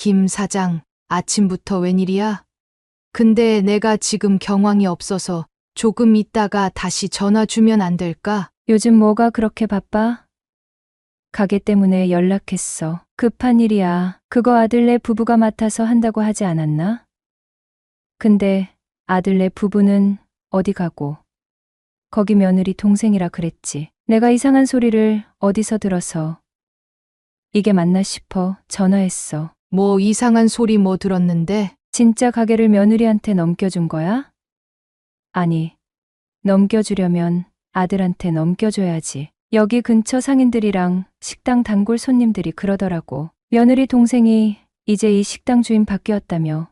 김 사장, 아침부터 웬일이야? 근데 내가 지금 경황이 없어서 조금 있다가 다시 전화 주면 안 될까? 요즘 뭐가 그렇게 바빠? 가게 때문에 연락했어. 급한 일이야. 그거 아들네 부부가 맡아서 한다고 하지 않았나? 근데 아들네 부부는 어디 가고? 거기 며느리 동생이라 그랬지. 내가 이상한 소리를 어디서 들어서 이게 맞나 싶어 전화했어. 뭐 이상한 소리 뭐 들었는데? 진짜 가게를 며느리한테 넘겨준 거야? 아니, 넘겨주려면 아들한테 넘겨줘야지. 여기 근처 상인들이랑 식당 단골 손님들이 그러더라고. 며느리 동생이 이제 이 식당 주인 바뀌었다며.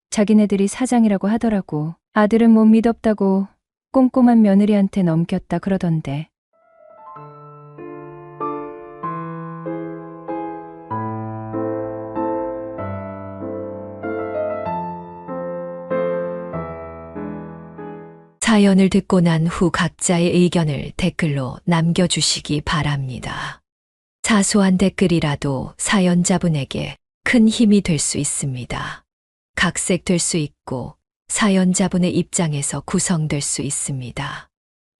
자기네들이 사장이라고 하더라고. 아들은 못 믿었다고 꼼꼼한 며느리한테 넘겼다 그러던데. 사연을 듣고 난 후 각자의 의견을 댓글로 남겨주시기 바랍니다. 사소한 댓글이라도 사연자분에게 큰 힘이 될 수 있습니다. 각색될 수 있고 사연자분의 입장에서 구성될 수 있습니다.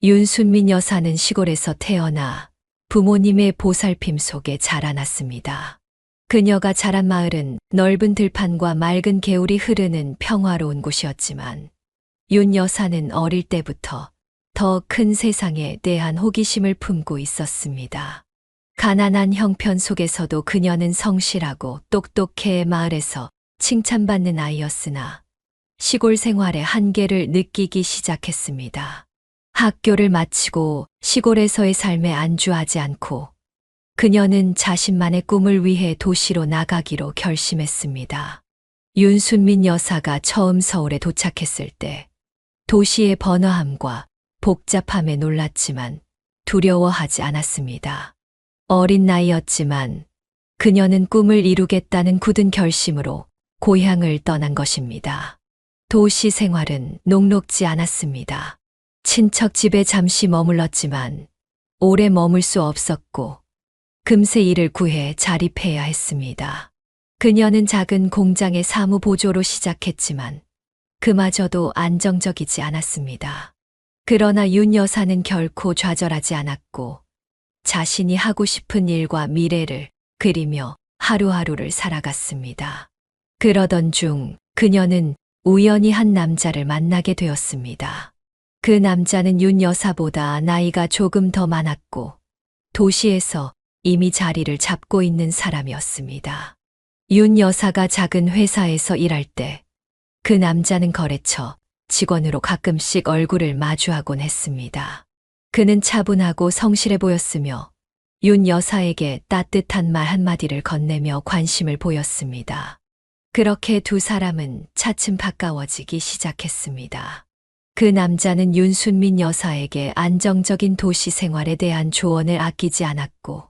윤순민 여사는 시골에서 태어나 부모님의 보살핌 속에 자라났습니다. 그녀가 자란 마을은 넓은 들판과 맑은 개울이 흐르는 평화로운 곳이었지만 윤 여사는 어릴 때부터 더 큰 세상에 대한 호기심을 품고 있었습니다. 가난한 형편 속에서도 그녀는 성실하고 똑똑해 마을에서 칭찬받는 아이였으나 시골 생활의 한계를 느끼기 시작했습니다. 학교를 마치고 시골에서의 삶에 안주하지 않고 그녀는 자신만의 꿈을 위해 도시로 나가기로 결심했습니다. 윤순민 여사가 처음 서울에 도착했을 때 도시의 번화함과 복잡함에 놀랐지만 두려워하지 않았습니다. 어린 나이였지만 그녀는 꿈을 이루겠다는 굳은 결심으로 고향을 떠난 것입니다. 도시 생활은 녹록지 않았습니다. 친척 집에 잠시 머물렀지만 오래 머물 수 없었고 금세 일을 구해 자립해야 했습니다. 그녀는 작은 공장의 사무보조로 시작했지만 그마저도 안정적이지 않았습니다. 그러나 윤 여사는 결코 좌절하지 않았고 자신이 하고 싶은 일과 미래를 그리며 하루하루를 살아갔습니다. 그러던 중 그녀는 우연히 한 남자를 만나게 되었습니다. 그 남자는 윤 여사보다 나이가 조금 더 많았고 도시에서 이미 자리를 잡고 있는 사람이었습니다. 윤 여사가 작은 회사에서 일할 때 그 남자는 거래처 직원으로 가끔씩 얼굴을 마주하곤 했습니다. 그는 차분하고 성실해 보였으며 윤 여사에게 따뜻한 말 한마디를 건네며 관심을 보였습니다. 그렇게 두 사람은 차츰 가까워지기 시작했습니다. 그 남자는 윤순민 여사에게 안정적인 도시 생활에 대한 조언을 아끼지 않았고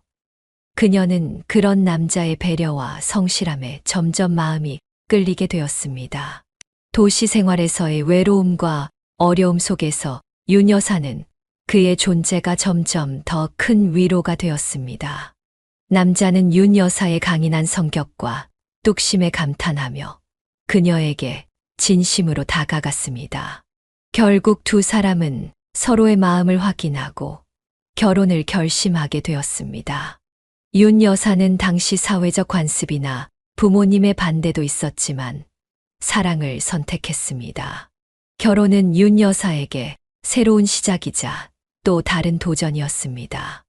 그녀는 그런 남자의 배려와 성실함에 점점 마음이 끌리게 되었습니다. 도시 생활에서의 외로움과 어려움 속에서 윤 여사는 그의 존재가 점점 더 큰 위로가 되었습니다. 남자는 윤 여사의 강인한 성격과 뚝심에 감탄하며 그녀에게 진심으로 다가갔습니다. 결국 두 사람은 서로의 마음을 확인하고 결혼을 결심하게 되었습니다. 윤 여사는 당시 사회적 관습이나 부모님의 반대도 있었지만 사랑을 선택했습니다. 결혼은 윤 여사에게 새로운 시작이자 또 다른 도전이었습니다.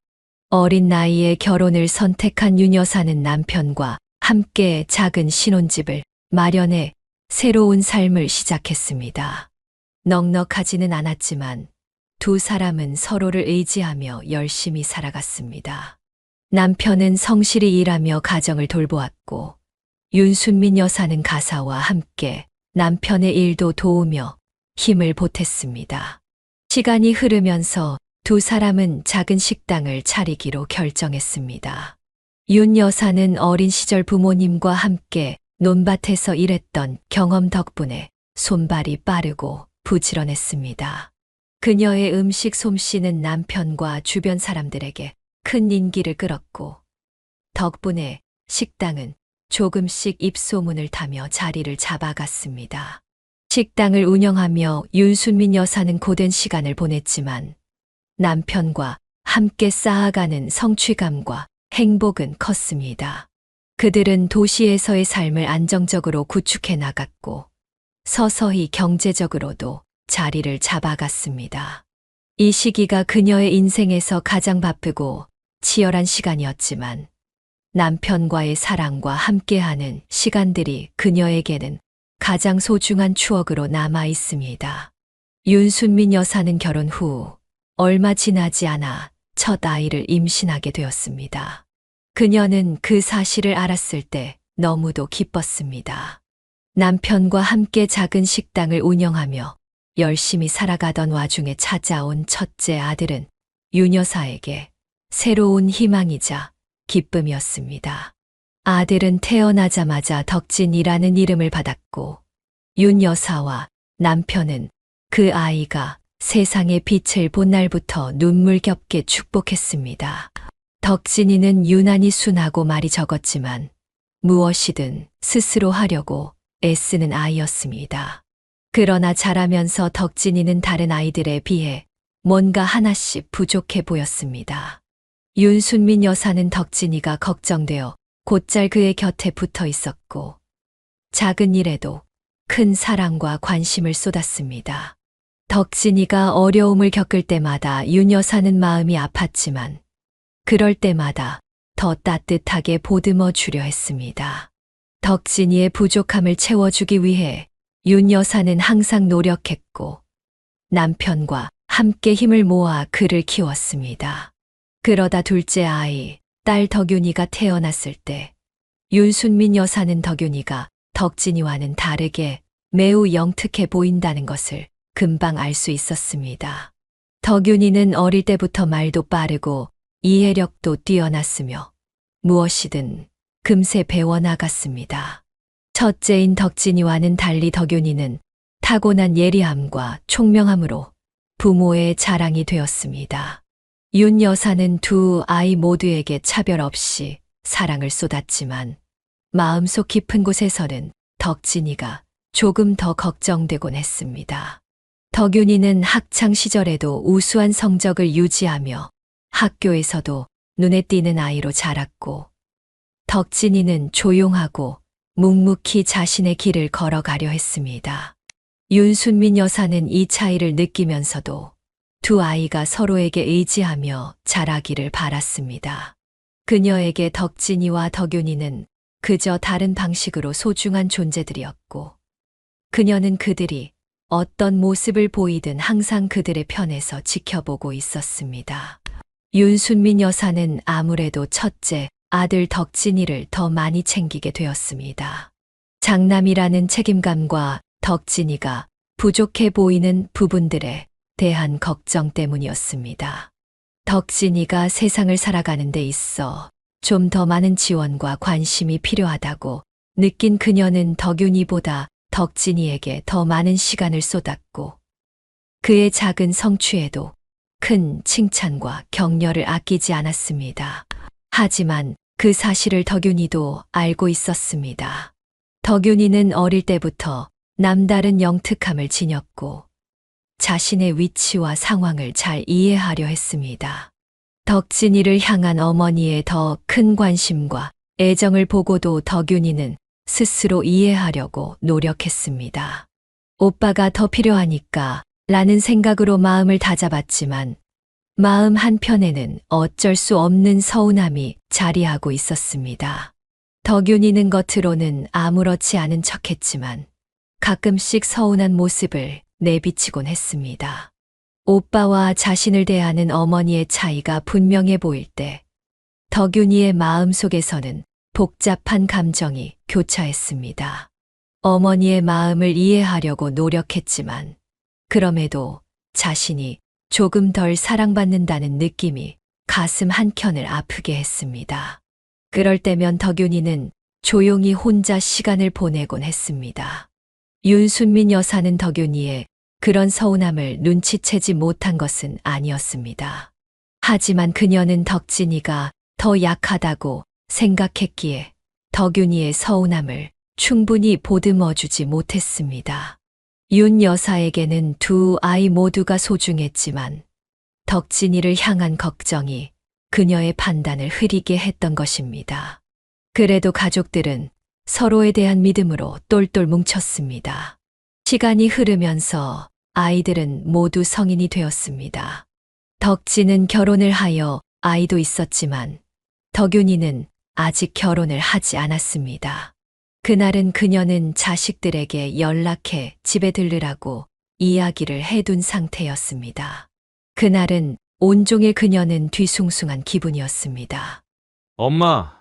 어린 나이에 결혼을 선택한 윤 여사는 남편과 함께 작은 신혼집을 마련해 새로운 삶을 시작했습니다. 넉넉하지는 않았지만 두 사람은 서로를 의지하며 열심히 살아갔습니다. 남편은 성실히 일하며 가정을 돌보았고 윤순민 여사는 가사와 함께 남편의 일도 도우며 힘을 보탰습니다. 시간이 흐르면서 두 사람은 작은 식당을 차리기로 결정했습니다. 윤 여사는 어린 시절 부모님과 함께 논밭에서 일했던 경험 덕분에 손발이 빠르고 부지런했습니다. 그녀의 음식 솜씨는 남편과 주변 사람들에게 큰 인기를 끌었고 덕분에 식당은 조금씩 입소문을 타며 자리를 잡아갔습니다. 식당을 운영하며 윤순민 여사는 고된 시간을 보냈지만 남편과 함께 쌓아가는 성취감과 행복은 컸습니다. 그들은 도시에서의 삶을 안정적으로 구축해 나갔고 서서히 경제적으로도 자리를 잡아갔습니다. 이 시기가 그녀의 인생에서 가장 바쁘고 치열한 시간이었지만 남편과의 사랑과 함께하는 시간들이 그녀에게는 가장 소중한 추억으로 남아 있습니다. 윤순민 여사는 결혼 후 얼마 지나지 않아 첫 아이를 임신하게 되었습니다. 그녀는 그 사실을 알았을 때 너무도 기뻤습니다. 남편과 함께 작은 식당을 운영하며 열심히 살아가던 와중에 찾아온 첫째 아들은 윤 여사에게 새로운 희망이자 기쁨이었습니다. 아들은 태어나자마자 덕진이라는 이름을 받았고 윤 여사와 남편은 그 아이가 세상의 빛을 본 날부터 눈물겹게 축복했습니다. 덕진이는 유난히 순하고 말이 적었지만 무엇이든 스스로 하려고 애쓰는 아이였습니다. 그러나 자라면서 덕진이는 다른 아이들에 비해 뭔가 하나씩 부족해 보였습니다. 윤순민 여사는 덕진이가 걱정되어 곧잘 그의 곁에 붙어 있었고 작은 일에도 큰 사랑과 관심을 쏟았습니다. 덕진이가 어려움을 겪을 때마다 윤 여사는 마음이 아팠지만 그럴 때마다 더 따뜻하게 보듬어 주려 했습니다. 덕진이의 부족함을 채워주기 위해 윤 여사는 항상 노력했고 남편과 함께 힘을 모아 그를 키웠습니다. 그러다 둘째 아이, 딸 덕윤이가 태어났을 때 윤순민 여사는 덕윤이가 덕진이와는 다르게 매우 영특해 보인다는 것을 금방 알 수 있었습니다. 덕윤이는 어릴 때부터 말도 빠르고 이해력도 뛰어났으며 무엇이든 금세 배워나갔습니다. 첫째인 덕진이와는 달리 덕윤이는 타고난 예리함과 총명함으로 부모의 자랑이 되었습니다. 윤 여사는 두 아이 모두에게 차별 없이 사랑을 쏟았지만 마음속 깊은 곳에서는 덕진이가 조금 더 걱정되곤 했습니다. 덕윤이는 학창 시절에도 우수한 성적을 유지하며 학교에서도 눈에 띄는 아이로 자랐고 덕진이는 조용하고 묵묵히 자신의 길을 걸어가려 했습니다. 윤순민 여사는 이 차이를 느끼면서도 두 아이가 서로에게 의지하며 자라기를 바랐습니다. 그녀에게 덕진이와 덕윤이는 그저 다른 방식으로 소중한 존재들이었고 그녀는 그들이 어떤 모습을 보이든 항상 그들의 편에서 지켜보고 있었습니다. 윤순민 여사는 아무래도 첫째 아들 덕진이를 더 많이 챙기게 되었습니다. 장남이라는 책임감과 덕진이가 부족해 보이는 부분들에 대한 걱정 때문이었습니다. 덕진이가 세상을 살아가는 데 있어 좀 더 많은 지원과 관심이 필요하다고 느낀 그녀는 덕윤이보다 덕진이에게 더 많은 시간을 쏟았고 그의 작은 성취에도 큰 칭찬과 격려를 아끼지 않았습니다. 하지만 그 사실을 덕윤이도 알고 있었습니다. 덕윤이는 어릴 때부터 남다른 영특함을 지녔고 자신의 위치와 상황을 잘 이해하려 했습니다. 덕진이를 향한 어머니의 더 큰 관심과 애정을 보고도 덕윤이는 스스로 이해하려고 노력했습니다. 오빠가 더 필요하니까 라는 생각으로 마음을 다잡았지만 마음 한편에는 어쩔 수 없는 서운함이 자리하고 있었습니다. 덕윤이는 겉으로는 아무렇지 않은 척했지만 가끔씩 서운한 모습을 내비치곤 했습니다. 오빠와 자신을 대하는 어머니의 차이가 분명해 보일 때 덕윤이의 마음속에서는 복잡한 감정이 교차했습니다. 어머니의 마음을 이해하려고 노력했지만 그럼에도 자신이 조금 덜 사랑받는다는 느낌이 가슴 한켠을 아프게 했습니다. 그럴 때면 덕윤이는 조용히 혼자 시간을 보내곤 했습니다. 윤순민 여사는 덕윤이의 그런 서운함을 눈치채지 못한 것은 아니었습니다. 하지만 그녀는 덕진이가 더 약하다고 생각했기에 덕윤이의 서운함을 충분히 보듬어주지 못했습니다. 윤 여사에게는 두 아이 모두가 소중했지만 덕진이를 향한 걱정이 그녀의 판단을 흐리게 했던 것입니다. 그래도 가족들은 서로에 대한 믿음으로 똘똘 뭉쳤습니다. 시간이 흐르면서 아이들은 모두 성인이 되었습니다. 덕진은 결혼을 하여 아이도 있었지만 덕윤이는 아직 결혼을 하지 않았습니다. 그날은 그녀는 자식들에게 연락해 집에 들르라고 이야기를 해둔 상태였습니다. 그날은 온종일 그녀는 뒤숭숭한 기분이었습니다. 엄마,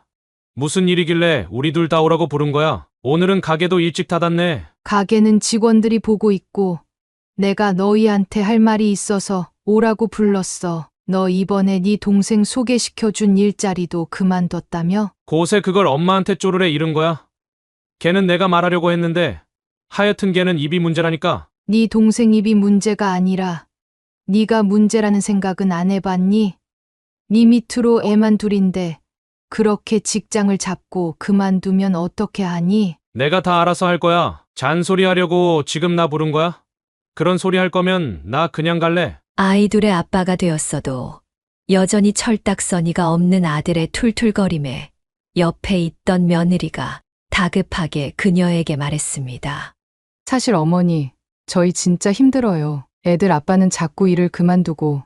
무슨 일이길래 우리 둘 다 오라고 부른 거야? 오늘은 가게도 일찍 닫았네. 가게는 직원들이 보고 있고 내가 너희한테 할 말이 있어서 오라고 불렀어. 너 이번에 네 동생 소개시켜준 일자리도 그만뒀다며? 곳에 그걸 엄마한테 쪼르래 이른 거야? 걔는 내가 말하려고 했는데 하여튼 걔는 입이 문제라니까. 네 동생 입이 문제가 아니라 네가 문제라는 생각은 안 해봤니? 네 밑으로 애만 둘인데 그렇게 직장을 잡고 그만두면 어떻게 하니? 내가 다 알아서 할 거야. 잔소리 하려고 지금 나 부른 거야? 그런 소리 할 거면 나 그냥 갈래. 아이들의 아빠가 되었어도 여전히 철딱서니가 없는 아들의 툴툴거림에 옆에 있던 며느리가 다급하게 그녀에게 말했습니다. 사실 어머니, 저희 진짜 힘들어요. 애들 아빠는 자꾸 일을 그만두고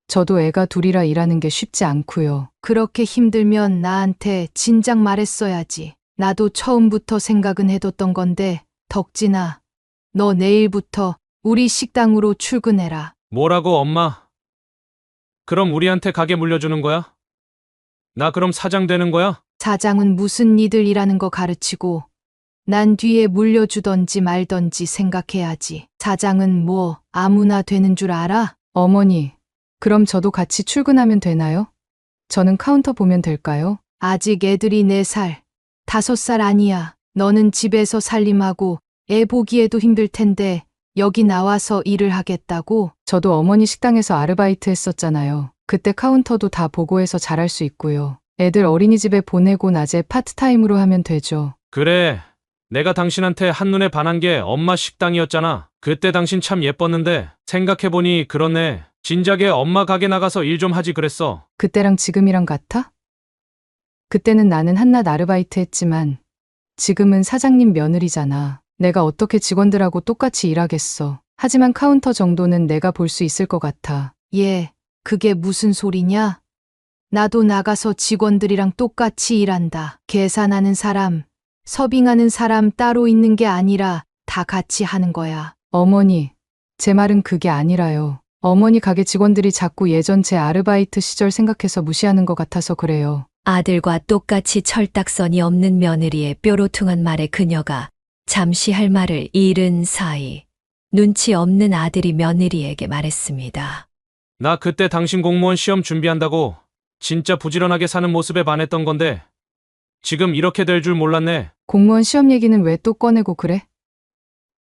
저도 애가 둘이라 일하는 게 쉽지 않고요. 그렇게 힘들면 나한테 진작 말했어야지. 나도 처음부터 생각은 해뒀던 건데 덕진아, 너 내일부터 우리 식당으로 출근해라. 뭐라고 엄마? 그럼 우리한테 가게 물려주는 거야? 나 그럼 사장 되는 거야? 사장은 무슨 니들 일하는 거 가르치고 난 뒤에 물려주던지 말던지 생각해야지. 사장은 뭐 아무나 되는 줄 알아? 어머니, 그럼 저도 같이 출근하면 되나요? 저는 카운터 보면 될까요? 아직 애들이 4살, 5살 아니야. 너는 집에서 살림하고 애 보기에도 힘들 텐데 여기 나와서 일을 하겠다고? 저도 어머니 식당에서 아르바이트 했었잖아요. 그때 카운터도 다 보고 해서 잘할 수 있고요. 애들 어린이집에 보내고 낮에 파트타임으로 하면 되죠. 그래. 내가 당신한테 한눈에 반한 게 엄마 식당이었잖아. 그때 당신 참 예뻤는데 생각해보니 그렇네. 진작에 엄마 가게 나가서 일 좀 하지 그랬어. 그때랑 지금이랑 같아? 그때는 나는 한낮 아르바이트 했지만 지금은 사장님 며느리잖아. 내가 어떻게 직원들하고 똑같이 일하겠어. 하지만 카운터 정도는 내가 볼 수 있을 것 같아. 예, 그게 무슨 소리냐? 나도 나가서 직원들이랑 똑같이 일한다. 계산하는 사람, 서빙하는 사람 따로 있는 게 아니라 다 같이 하는 거야. 어머니, 제 말은 그게 아니라요. 어머니 가게 직원들이 자꾸 예전 제 아르바이트 시절 생각해서 무시하는 것 같아서 그래요. 아들과 똑같이 철딱서니 없는 며느리의 뾰로퉁한 말에 그녀가 잠시 할 말을 잃은 사이 눈치 없는 아들이 며느리에게 말했습니다. 나 그때 당신 공무원 시험 준비한다고 진짜 부지런하게 사는 모습에 반했던 건데 지금 이렇게 될 줄 몰랐네. 공무원 시험 얘기는 왜 또 꺼내고 그래?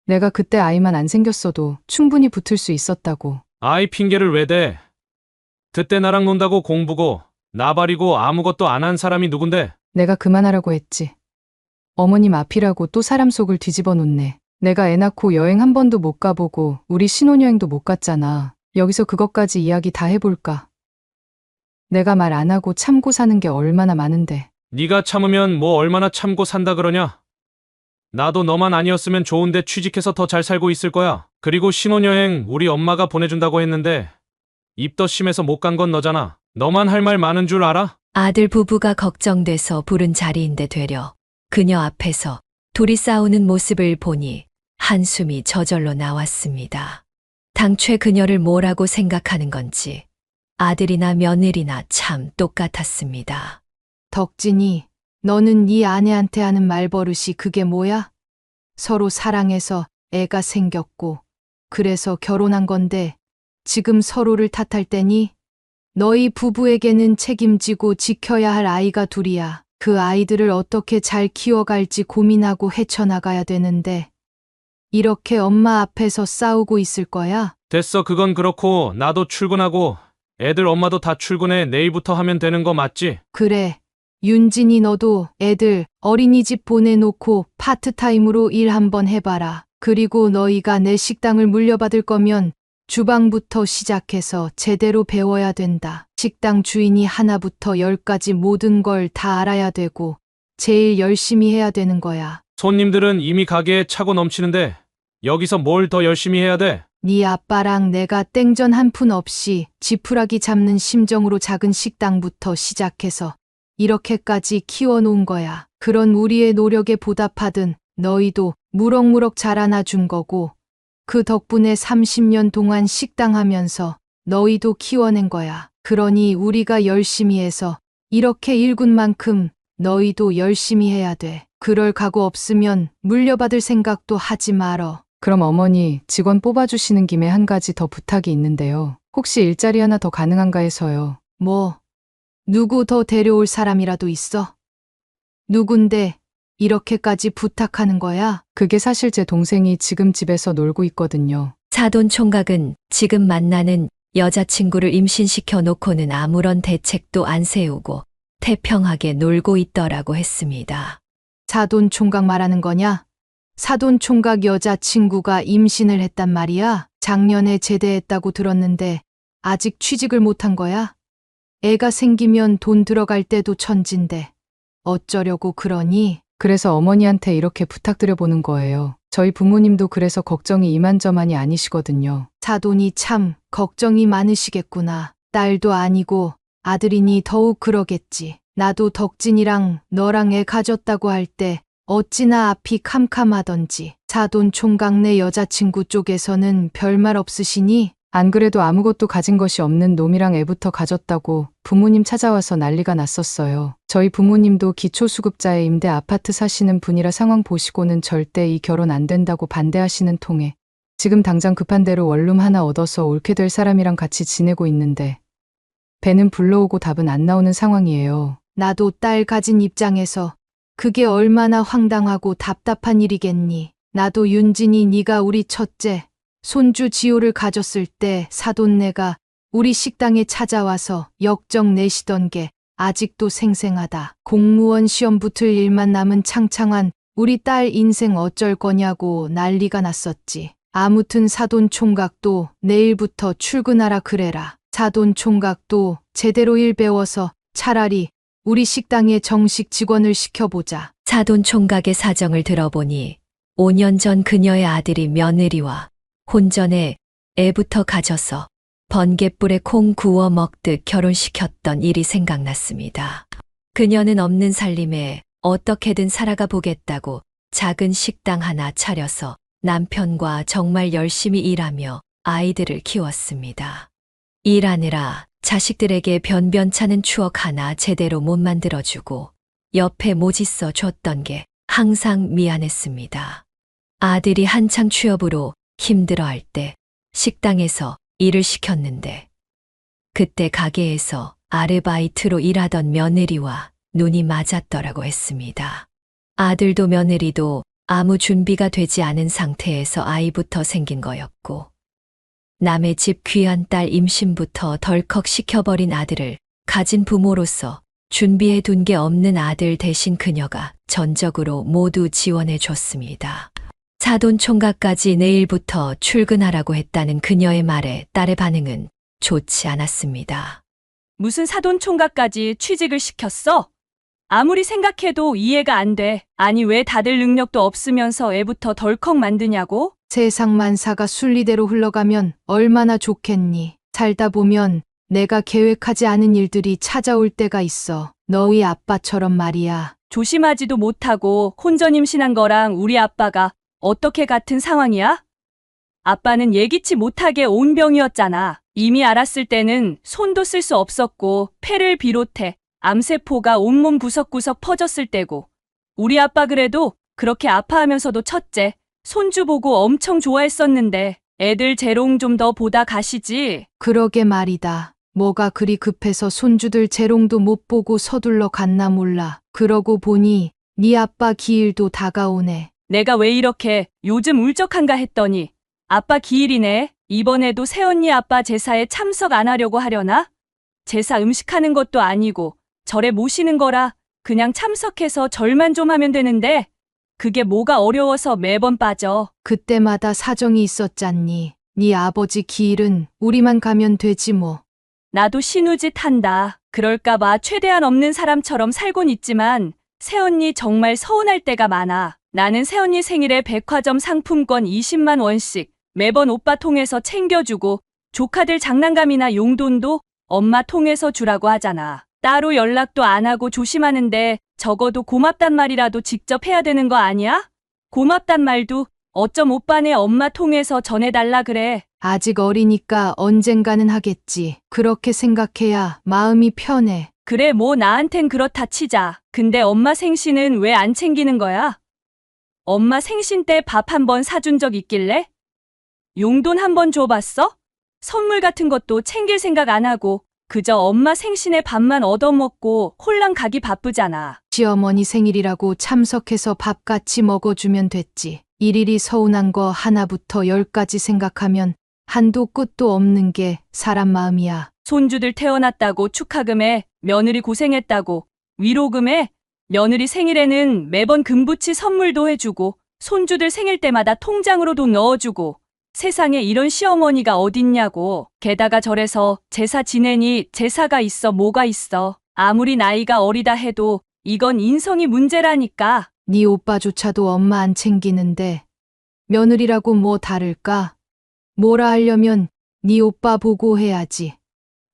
내가 그때 아이만 안 생겼어도 충분히 붙을 수 있었다고. 아이 핑계를 왜 대? 그때 나랑 논다고 공부고 나발이고 아무것도 안 한 사람이 누군데? 내가 그만하라고 했지. 어머님 앞이라고 또 사람 속을 뒤집어 놓네. 내가 애 낳고 여행 한 번도 못 가보고 우리 신혼여행도 못 갔잖아. 여기서 그것까지 이야기 다 해볼까? 내가 말 안 하고 참고 사는 게 얼마나 많은데. 네가 참으면 뭐 얼마나 참고 산다 그러냐? 나도 너만 아니었으면 좋은데 취직해서 더 잘 살고 있을 거야. 그리고 신혼여행 우리 엄마가 보내준다고 했는데 입덧 심해서 못 간 건 너잖아. 너만 할 말 많은 줄 알아? 아들 부부가 걱정돼서 부른 자리인데 되려 그녀 앞에서 둘이 싸우는 모습을 보니 한숨이 저절로 나왔습니다. 당최 그녀를 뭐라고 생각하는 건지 아들이나 며느리나 참 똑같았습니다. 덕진이, 너는 네 아내한테 하는 말버릇이 그게 뭐야? 서로 사랑해서 애가 생겼고 그래서 결혼한 건데 지금 서로를 탓할 때니? 너희 부부에게는 책임지고 지켜야 할 아이가 둘이야. 그 아이들을 어떻게 잘 키워갈지 고민하고 헤쳐나가야 되는데 이렇게 엄마 앞에서 싸우고 있을 거야? 됐어, 그건 그렇고 나도 출근하고 애들 엄마도 다 출근해. 내일부터 하면 되는 거 맞지? 그래, 윤진이 너도 애들 어린이집 보내놓고 파트타임으로 일 한번 해봐라. 그리고 너희가 내 식당을 물려받을 거면 주방부터 시작해서 제대로 배워야 된다. 식당 주인이 하나부터 열까지 모든 걸 다 알아야 되고 제일 열심히 해야 되는 거야. 손님들은 이미 가게에 차고 넘치는데 여기서 뭘 더 열심히 해야 돼? 네 아빠랑 내가 땡전 한 푼 없이 지푸라기 잡는 심정으로 작은 식당부터 시작해서 이렇게까지 키워놓은 거야. 그런 우리의 노력에 보답하든 너희도 무럭무럭 자라나 준 거고 그 덕분에 30년 동안 식당 하면서 너희도 키워낸 거야. 그러니 우리가 열심히 해서 이렇게 일군 만큼 너희도 열심히 해야 돼. 그럴 각오 없으면 물려받을 생각도 하지 말어. 그럼 어머니, 직원 뽑아주시는 김에 한 가지 더 부탁이 있는데요. 혹시 일자리 하나 더 가능한가 해서요. 뭐, 누구 더 데려올 사람이라도 있어? 누군데 이렇게까지 부탁하는 거야? 그게 사실 제 동생이 지금 집에서 놀고 있거든요. 사돈 총각은 지금 만나는 여자친구를 임신시켜 놓고는 아무런 대책도 안 세우고 태평하게 놀고 있더라고 했습니다. 사돈 총각 말하는 거냐? 사돈 총각 여자친구가 임신을 했단 말이야? 작년에 제대했다고 들었는데 아직 취직을 못한 거야? 애가 생기면 돈 들어갈 때도 천진데 어쩌려고 그러니? 그래서 어머니한테 이렇게 부탁드려보는 거예요. 저희 부모님도 그래서 걱정이 이만저만이 아니시거든요. 사돈이 참 걱정이 많으시겠구나. 딸도 아니고 아들이니 더욱 그러겠지. 나도 덕진이랑 너랑 애 가졌다고 할 때 어찌나 앞이 캄캄하던지. 사돈 총각네 여자친구 쪽에서는 별말 없으시니? 안 그래도 아무것도 가진 것이 없는 놈이랑 애부터 가졌다고 부모님 찾아와서 난리가 났었어요. 저희 부모님도 기초수급자의 임대 아파트 사시는 분이라 상황 보시고는 절대 이 결혼 안 된다고 반대하시는 통에 지금 당장 급한 대로 원룸 하나 얻어서 옳게 될 사람이랑 같이 지내고 있는데 배는 불러오고 답은 안 나오는 상황이에요. 나도 딸 가진 입장에서 그게 얼마나 황당하고 답답한 일이겠니. 나도 윤진이 네가 우리 첫째 손주 지호를 가졌을 때 사돈네가 우리 식당에 찾아와서 역정 내시던 게 아직도 생생하다. 공무원 시험 붙을 일만 남은 창창한 우리 딸 인생 어쩔 거냐고 난리가 났었지. 아무튼 사돈 총각도 내일부터 출근하라 그래라. 사돈 총각도 제대로 일 배워서 차라리 우리 식당에 정식 직원을 시켜보자. 사돈 총각의 사정을 들어보니 5년 전 그녀의 아들이 며느리와 혼전에 애부터 가져서 번갯불에 콩 구워 먹듯 결혼시켰던 일이 생각났습니다. 그녀는 없는 살림에 어떻게든 살아가 보겠다고 작은 식당 하나 차려서 남편과 정말 열심히 일하며 아이들을 키웠습니다. 일하느라 자식들에게 변변찮은 추억 하나 제대로 못 만들어주고 옆에 못 있어 줬던 게 항상 미안했습니다. 아들이 한창 취업으로 힘들어할 때 식당에서 일을 시켰는데 그때 가게에서 아르바이트로 일하던 며느리와 눈이 맞았더라고 했습니다. 아들도 며느리도 아무 준비가 되지 않은 상태에서 아이부터 생긴 거였고 남의 집 귀한 딸 임신부터 덜컥 시켜버린 아들을 가진 부모로서 준비해 둔 게 없는 아들 대신 그녀가 전적으로 모두 지원해 줬습니다. 사돈 총각까지 내일부터 출근하라고 했다는 그녀의 말에 딸의 반응은 좋지 않았습니다. 무슨 사돈 총각까지 취직을 시켰어? 아무리 생각해도 이해가 안 돼. 아니 왜 다들 능력도 없으면서 애부터 덜컥 만드냐고? 세상 만사가 순리대로 흘러가면 얼마나 좋겠니. 살다 보면 내가 계획하지 않은 일들이 찾아올 때가 있어. 너희 아빠처럼 말이야. 조심하지도 못하고 혼전 임신한 거랑 우리 아빠가 어떻게 같은 상황이야? 아빠는 예기치 못하게 온 병이었잖아. 이미 알았을 때는 손도 쓸 수 없었고 폐를 비롯해 암세포가 온몸 구석구석 퍼졌을 때고 우리 아빠 그래도 그렇게 아파하면서도 첫째, 손주 보고 엄청 좋아했었는데 애들 재롱 좀 더 보다 가시지. 그러게 말이다. 뭐가 그리 급해서 손주들 재롱도 못 보고 서둘러 갔나 몰라. 그러고 보니 네 아빠 기일도 다가오네. 내가 왜 이렇게 요즘 울적한가 했더니 아빠 기일이네. 이번에도 새언니 아빠 제사에 참석 안 하려고 하려나? 제사 음식하는 것도 아니고 절에 모시는 거라 그냥 참석해서 절만 좀 하면 되는데 그게 뭐가 어려워서 매번 빠져. 그때마다 사정이 있었잖니. 네 아버지 길은 우리만 가면 되지 뭐. 나도 신우짓 한다. 그럴까봐 최대한 없는 사람처럼 살곤 있지만 새언니 정말 서운할 때가 많아. 나는 새언니 생일에 백화점 상품권 20만 원씩 매번 오빠 통해서 챙겨주고 조카들 장난감이나 용돈도 엄마 통해서 주라고 하잖아. 따로 연락도 안 하고 조심하는데 적어도 고맙단 말이라도 직접 해야 되는 거 아니야? 고맙단 말도 어쩜 오빠네 엄마 통해서 전해달라 그래. 아직 어리니까 언젠가는 하겠지. 그렇게 생각해야 마음이 편해. 그래 뭐 나한텐 그렇다 치자. 근데 엄마 생신은 왜 안 챙기는 거야? 엄마 생신 때 밥 한 번 사준 적 있길래? 용돈 한 번 줘봤어? 선물 같은 것도 챙길 생각 안 하고 그저 엄마 생신에 밥만 얻어먹고 홀랑 가기 바쁘잖아. 시어머니 생일이라고 참석해서 밥 같이 먹어주면 됐지. 일일이 서운한 거 하나부터 열까지 생각하면 한도 끝도 없는 게 사람 마음이야. 손주들 태어났다고 축하금에 며느리 고생했다고 위로금에 며느리 생일에는 매번 금부치 선물도 해주고 손주들 생일 때마다 통장으로 돈 넣어주고 세상에 이런 시어머니가 어딨냐고. 게다가 절에서 제사 지내니 제사가 있어 뭐가 있어. 아무리 나이가 어리다 해도 이건 인성이 문제라니까. 네 오빠조차도 엄마 안 챙기는데 며느리라고 뭐 다를까? 뭐라 하려면 네 오빠 보고 해야지.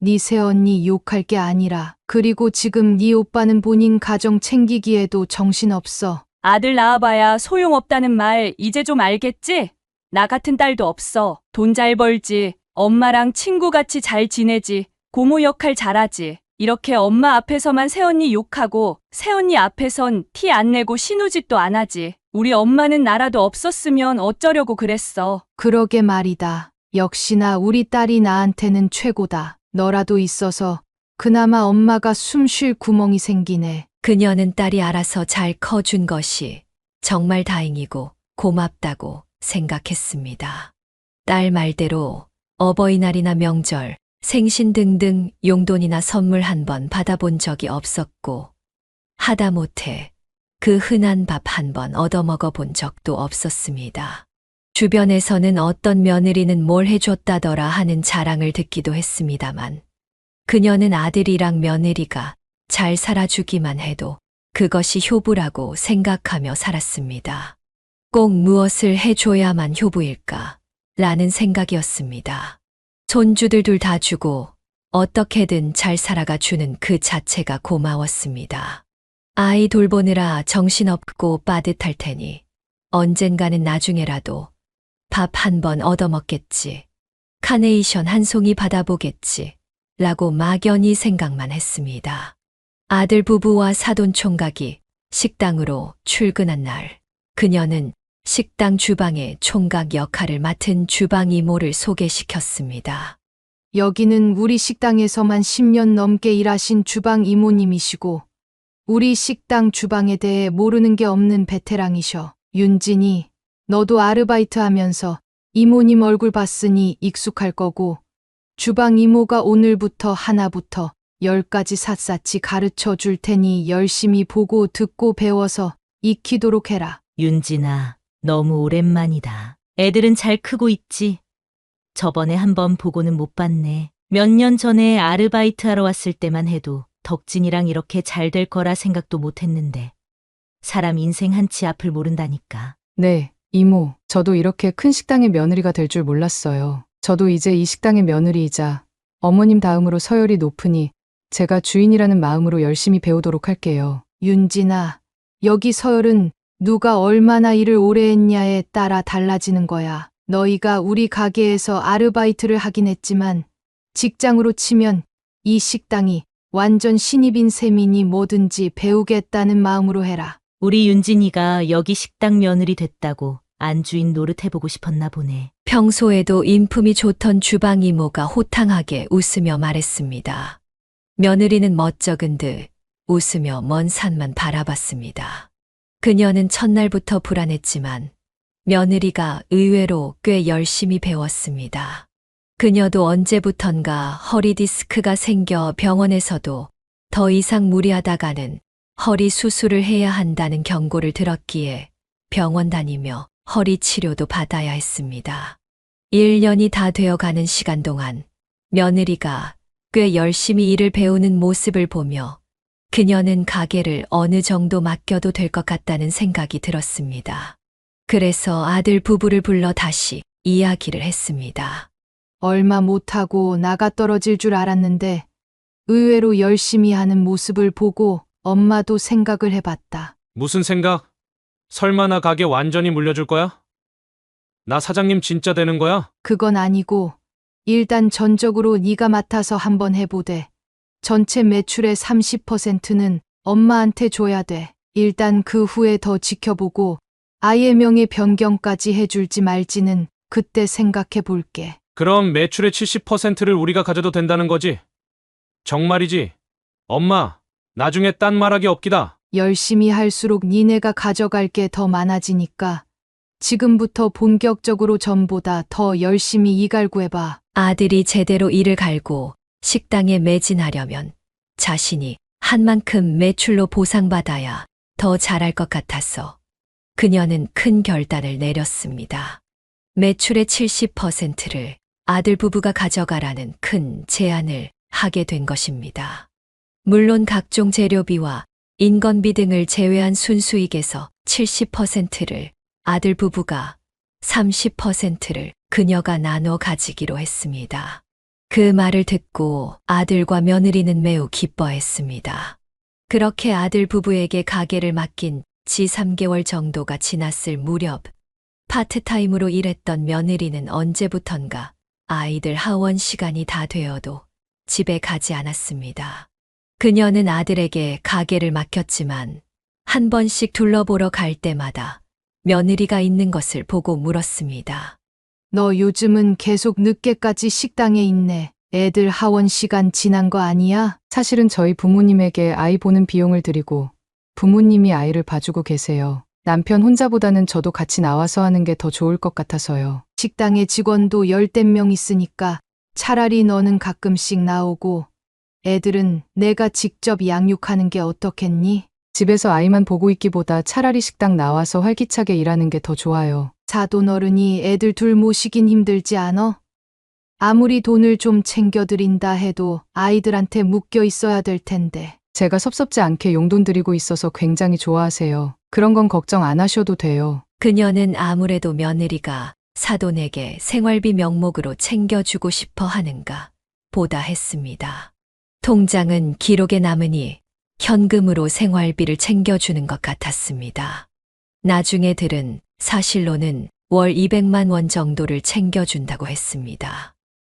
네 새언니 욕할 게 아니라. 그리고 지금 네 오빠는 본인 가정 챙기기에도 정신없어. 아들 낳아봐야 소용없다는 말 이제 좀 알겠지? 나 같은 딸도 없어. 돈 잘 벌지. 엄마랑 친구같이 잘 지내지. 고모 역할 잘하지. 이렇게 엄마 앞에서만 새언니 욕하고 새언니 앞에선 티 안 내고 신우짓도 안 하지. 우리 엄마는 나라도 없었으면 어쩌려고 그랬어. 그러게 말이다. 역시나 우리 딸이 나한테는 최고다. 너라도 있어서 그나마 엄마가 숨 쉴 구멍이 생기네. 그녀는 딸이 알아서 잘 커준 것이 정말 다행이고 고맙다고 생각했습니다. 딸 말대로 어버이날이나 명절, 생신 등등 용돈이나 선물 한 번 받아본 적이 없었고 하다못해 그 흔한 밥 한 번 얻어먹어 본 적도 없었습니다. 주변에서는 어떤 며느리는 뭘 해줬다더라 하는 자랑을 듣기도 했습니다만 그녀는 아들이랑 며느리가 잘 살아주기만 해도 그것이 효부라고 생각하며 살았습니다. 꼭 무엇을 해줘야만 효부일까? 라는 생각이었습니다. 손주들 둘 다 주고 어떻게든 잘 살아가 주는 그 자체가 고마웠습니다. 아이 돌보느라 정신없고 빠듯할 테니 언젠가는 나중에라도 밥 한 번 얻어먹겠지. 카네이션 한 송이 받아보겠지. 라고 막연히 생각만 했습니다. 아들 부부와 사돈 총각이 식당으로 출근한 날, 그녀는 식당 주방의 총각 역할을 맡은 주방 이모를 소개시켰습니다. 여기는 우리 식당에서만 10년 넘게 일하신 주방 이모님이시고 우리 식당 주방에 대해 모르는 게 없는 베테랑이셔. 윤진이, 너도 아르바이트 하면서 이모님 얼굴 봤으니 익숙할 거고 주방 이모가 오늘부터 하나부터 10까지 샅샅이 가르쳐 줄 테니 열심히 보고 듣고 배워서 익히도록 해라. 윤진아, 너무 오랜만이다. 애들은 잘 크고 있지? 저번에 한번 보고는 못 봤네. 몇 년 전에 아르바이트 하러 왔을 때만 해도 덕진이랑 이렇게 잘 될 거라 생각도 못 했는데. 사람 인생 한치 앞을 모른다니까. 네, 이모. 저도 이렇게 큰 식당의 며느리가 될 줄 몰랐어요. 저도 이제 이 식당의 며느리이자 어머님 다음으로 서열이 높으니 제가 주인이라는 마음으로 열심히 배우도록 할게요. 윤진아, 여기 서열은 누가 얼마나 일을 오래 했냐에 따라 달라지는 거야. 너희가 우리 가게에서 아르바이트를 하긴 했지만 직장으로 치면 이 식당이 완전 신입인 셈이니 뭐든지 배우겠다는 마음으로 해라. 우리 윤진이가 여기 식당 며느리 됐다고 안주인 노릇해보고 싶었나 보네. 평소에도 인품이 좋던 주방 이모가 호탕하게 웃으며 말했습니다. 며느리는 멋쩍은 듯 웃으며 먼 산만 바라봤습니다. 그녀는 첫날부터 불안했지만 며느리가 의외로 꽤 열심히 배웠습니다. 그녀도 언제부턴가 허리 디스크가 생겨 병원에서도 더 이상 무리하다가는 허리 수술을 해야 한다는 경고를 들었기에 병원 다니며 허리 치료도 받아야 했습니다. 1년이 다 되어 가는 시간 동안 며느리가 꽤 열심히 일을 배우는 모습을 보며 그녀는 가게를 어느 정도 맡겨도 될 것 같다는 생각이 들었습니다. 그래서 아들 부부를 불러 다시 이야기를 했습니다. 얼마 못하고 나가 떨어질 줄 알았는데 의외로 열심히 하는 모습을 보고 엄마도 생각을 해봤다. 무슨 생각? 설마 나 가게 완전히 물려줄 거야? 나 사장님 진짜 되는 거야? 그건 아니고 일단 전적으로 네가 맡아서 한번 해보되 전체 매출의 30%는 엄마한테 줘야 돼. 일단 그 후에 더 지켜보고 아예 명의 변경까지 해줄지 말지는 그때 생각해 볼게. 그럼 매출의 70%를 우리가 가져도 된다는 거지? 정말이지? 엄마, 나중에 딴 말하기 없기다. 열심히 할수록 니네가 가져갈 게 더 많아지니까 지금부터 본격적으로 전보다 더 열심히 이갈구해봐. 아들이 제대로 일을 갈고 식당에 매진하려면 자신이 한 만큼 매출로 보상받아야 더 잘할 것 같아서 그녀는 큰 결단을 내렸습니다. 매출의 70%를 아들 부부가 가져가라는 큰 제안을 하게 된 것입니다. 물론 각종 재료비와 인건비 등을 제외한 순수익에서 70%를 아들 부부가 30%를 그녀가 나눠 가지기로 했습니다. 그 말을 듣고 아들과 며느리는 매우 기뻐했습니다. 그렇게 아들 부부에게 가게를 맡긴 지 3개월 정도가 지났을 무렵 파트타임으로 일했던 며느리는 언제부턴가 아이들 하원 시간이 다 되어도 집에 가지 않았습니다. 그녀는 아들에게 가게를 맡겼지만 한 번씩 둘러보러 갈 때마다 며느리가 있는 것을 보고 물었습니다. 너 요즘은 계속 늦게까지 식당에 있네. 애들 하원 시간 지난 거 아니야? 사실은 저희 부모님에게 아이 보는 비용을 드리고 부모님이 아이를 봐주고 계세요. 남편 혼자보다는 저도 같이 나와서 하는 게 더 좋을 것 같아서요. 식당에 직원도 10명 있으니까 차라리 너는 가끔씩 나오고 애들은 내가 직접 양육하는 게 어떻겠니? 집에서 아이만 보고 있기보다 차라리 식당 나와서 활기차게 일하는 게 더 좋아요. 사돈 어른이 애들 둘 모시긴 힘들지 않아? 아무리 돈을 좀 챙겨드린다 해도 아이들한테 묶여 있어야 될 텐데. 제가 섭섭지 않게 용돈 드리고 있어서 굉장히 좋아하세요. 그런 건 걱정 안 하셔도 돼요. 그녀는 아무래도 며느리가 사돈에게 생활비 명목으로 챙겨주고 싶어 하는가 보다 했습니다. 통장은 기록에 남으니 현금으로 생활비를 챙겨주는 것 같았습니다. 나중에 들은 사실로는 월 200만 원 정도를 챙겨준다고 했습니다.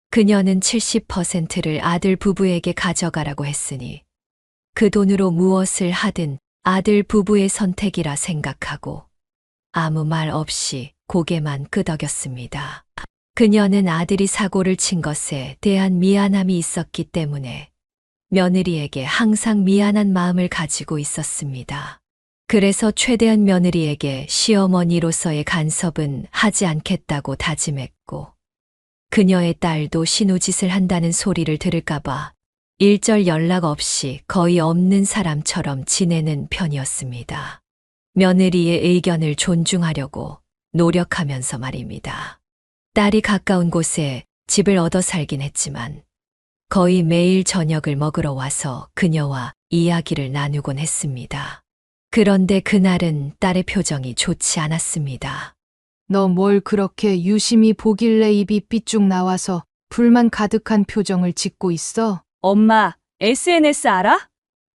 그녀는 70%를 아들 부부에게 가져가라고 했으니 그 돈으로 무엇을 하든 아들 부부의 선택이라 생각하고 아무 말 없이 고개만 끄덕였습니다. 그녀는 아들이 사고를 친 것에 대한 미안함이 있었기 때문에 며느리에게 항상 미안한 마음을 가지고 있었습니다. 그래서 최대한 며느리에게 시어머니로서의 간섭은 하지 않겠다고 다짐했고 그녀의 딸도 신우짓을 한다는 소리를 들을까봐 일절 연락 없이 거의 없는 사람처럼 지내는 편이었습니다. 며느리의 의견을 존중하려고 노력하면서 말입니다. 딸이 가까운 곳에 집을 얻어 살긴 했지만 거의 매일 저녁을 먹으러 와서 그녀와 이야기를 나누곤 했습니다. 그런데 그날은 딸의 표정이 좋지 않았습니다. 너 뭘 그렇게 유심히 보길래 입이 삐쭉 나와서 불만 가득한 표정을 짓고 있어? 엄마, SNS 알아?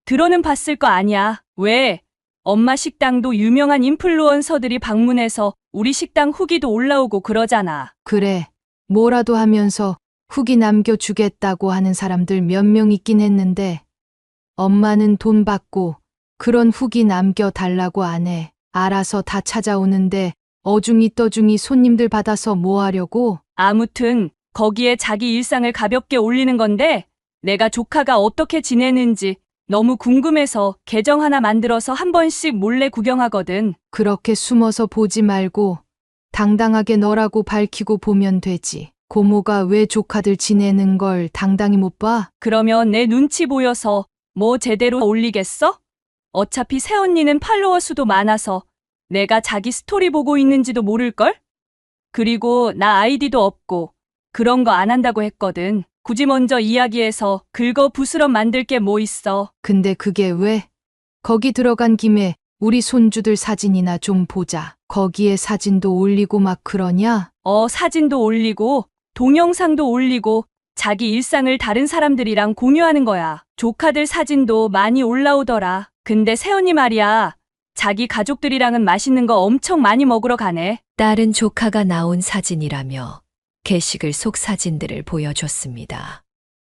들어는 봤을 거 아니야. 왜? 엄마 식당도 유명한 인플루언서들이 방문해서 우리 식당 후기도 올라오고 그러잖아. 그래, 뭐라도 하면서 후기 남겨주겠다고 하는 사람들 몇 명 있긴 했는데 엄마는 돈 받고 그런 후기 남겨달라고 안 해. 알아서 다 찾아오는데 어중이 떠중이 손님들 받아서 뭐 하려고? 아무튼 거기에 자기 일상을 가볍게 올리는 건데 내가 조카가 어떻게 지내는지 너무 궁금해서 계정 하나 만들어서 한 번씩 몰래 구경하거든. 그렇게 숨어서 보지 말고 당당하게 너라고 밝히고 보면 되지. 고모가 왜 조카들 지내는 걸 당당히 못 봐? 그러면 내 눈치 보여서 뭐 제대로 올리겠어? 어차피 새언니는 팔로워 수도 많아서 내가 자기 스토리 보고 있는지도 모를걸? 그리고 나 아이디도 없고 그런 거 안 한다고 했거든. 굳이 먼저 이야기해서 긁어 부스럼 만들 게 뭐 있어. 근데 그게 왜? 거기 들어간 김에 우리 손주들 사진이나 좀 보자. 거기에 사진도 올리고 막 그러냐? 사진도 올리고 동영상도 올리고 자기 일상을 다른 사람들이랑 공유하는 거야. 조카들 사진도 많이 올라오더라. 근데 새언니 말이야. 자기 가족들이랑은 맛있는 거 엄청 많이 먹으러 가네. 딸은 조카가 나온 사진이라며 게시글 속 사진들을 보여줬습니다.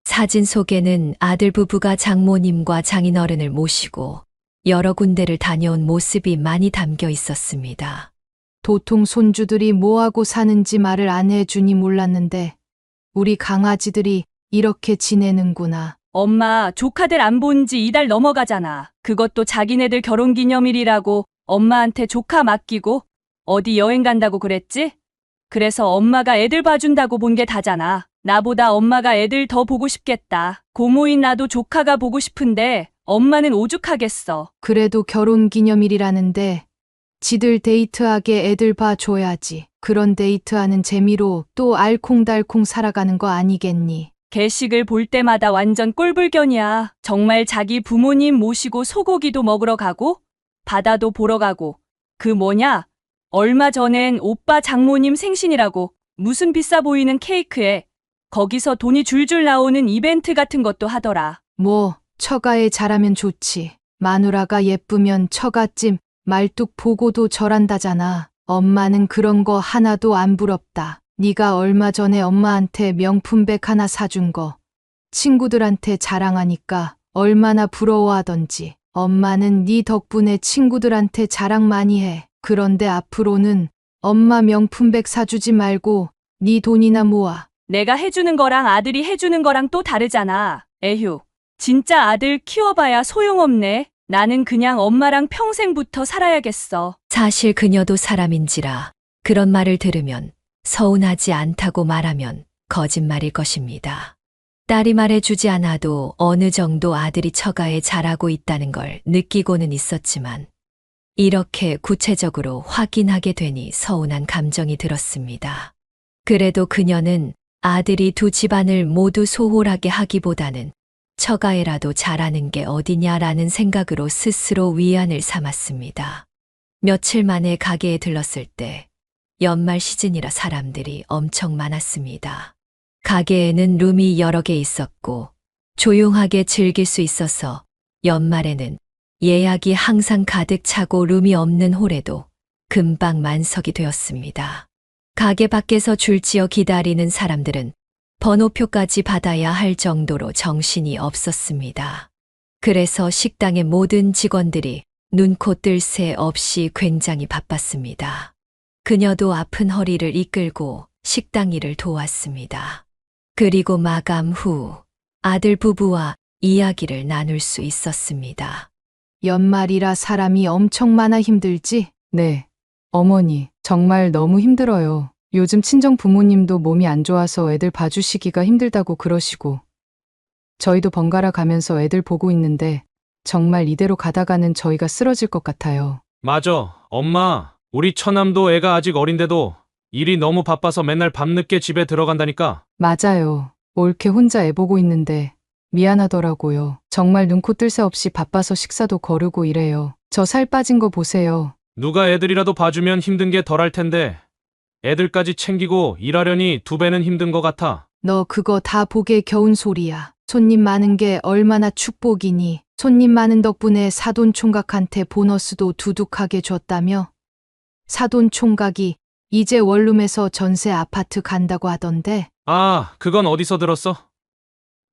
사진 속에는 아들 부부가 장모님과 장인어른을 모시고 여러 군데를 다녀온 모습이 많이 담겨 있었습니다. 도통 손주들이 뭐하고 사는지 말을 안 해주니 몰랐는데 우리 강아지들이 이렇게 지내는구나. 엄마, 조카들 안 본 지 2달 넘어가잖아. 그것도 자기네들 결혼기념일이라고 엄마한테 조카 맡기고 어디 여행 간다고 그랬지? 그래서 엄마가 애들 봐준다고 본 게 다잖아. 나보다 엄마가 애들 더 보고 싶겠다. 고모인 나도 조카가 보고 싶은데 엄마는 오죽하겠어. 그래도 결혼기념일이라는데 지들 데이트하게 애들 봐줘야지. 그런 데이트하는 재미로 또 알콩달콩 살아가는 거 아니겠니? 게시글 볼 때마다 완전 꼴불견이야. 정말 자기 부모님 모시고 소고기도 먹으러 가고 바다도 보러 가고 그 뭐냐? 얼마 전엔 오빠 장모님 생신이라고 무슨 비싸 보이는 케이크에 거기서 돈이 줄줄 나오는 이벤트 같은 것도 하더라. 뭐 처가에 잘하면 좋지. 마누라가 예쁘면 처갓집 말뚝 보고도 절한다잖아. 엄마는 그런 거 하나도 안 부럽다. 네가 얼마 전에 엄마한테 명품백 하나 사준 거 친구들한테 자랑하니까 얼마나 부러워하던지. 엄마는 네 덕분에 친구들한테 자랑 많이 해. 그런데 앞으로는 엄마 명품백 사주지 말고 네 돈이나 모아. 내가 해주는 거랑 아들이 해주는 거랑 또 다르잖아. 에휴, 진짜 아들 키워봐야 소용없네. 나는 그냥 엄마랑 평생부터 살아야겠어. 사실 그녀도 사람인지라 그런 말을 들으면 서운하지 않다고 말하면 거짓말일 것입니다. 딸이 말해주지 않아도 어느 정도 아들이 처가에 잘하고 있다는 걸 느끼고는 있었지만 이렇게 구체적으로 확인하게 되니 서운한 감정이 들었습니다. 그래도 그녀는 아들이 두 집안을 모두 소홀하게 하기보다는 처가에라도 잘하는 게 어디냐라는 생각으로 스스로 위안을 삼았습니다. 며칠 만에 가게에 들렀을 때 연말 시즌이라 사람들이 엄청 많았습니다. 가게에는 룸이 여러 개 있었고 조용하게 즐길 수 있어서 연말에는 예약이 항상 가득 차고 룸이 없는 홀에도 금방 만석이 되었습니다. 가게 밖에서 줄지어 기다리는 사람들은 번호표까지 받아야 할 정도로 정신이 없었습니다. 그래서 식당의 모든 직원들이 눈코 뜰 새 없이 굉장히 바빴습니다. 그녀도 아픈 허리를 이끌고 식당 일을 도왔습니다. 그리고 마감 후 아들 부부와 이야기를 나눌 수 있었습니다. 연말이라 사람이 엄청 많아 힘들지? 네. 어머니, 정말 너무 힘들어요. 요즘 친정 부모님도 몸이 안 좋아서 애들 봐주시기가 힘들다고 그러시고, 저희도 번갈아 가면서 애들 보고 있는데, 정말 이대로 가다가는 저희가 쓰러질 것 같아요. 맞아. 엄마, 우리 처남도 애가 아직 어린데도 일이 너무 바빠서 맨날 밤늦게 집에 들어간다니까. 맞아요. 올케 혼자 애 보고 있는데, 미안하더라고요. 정말 눈코 뜰 새 없이 바빠서 식사도 거르고 이래요. 저 살 빠진 거 보세요. 누가 애들이라도 봐주면 힘든 게 덜할 텐데 애들까지 챙기고 일하려니 2배는 힘든 것 같아. 너 그거 다 복에 겨운 소리야. 손님 많은 게 얼마나 축복이니. 손님 많은 덕분에 사돈 총각한테 보너스도 두둑하게 줬다며? 사돈 총각이 이제 원룸에서 전세 아파트 간다고 하던데. 아, 그건 어디서 들었어?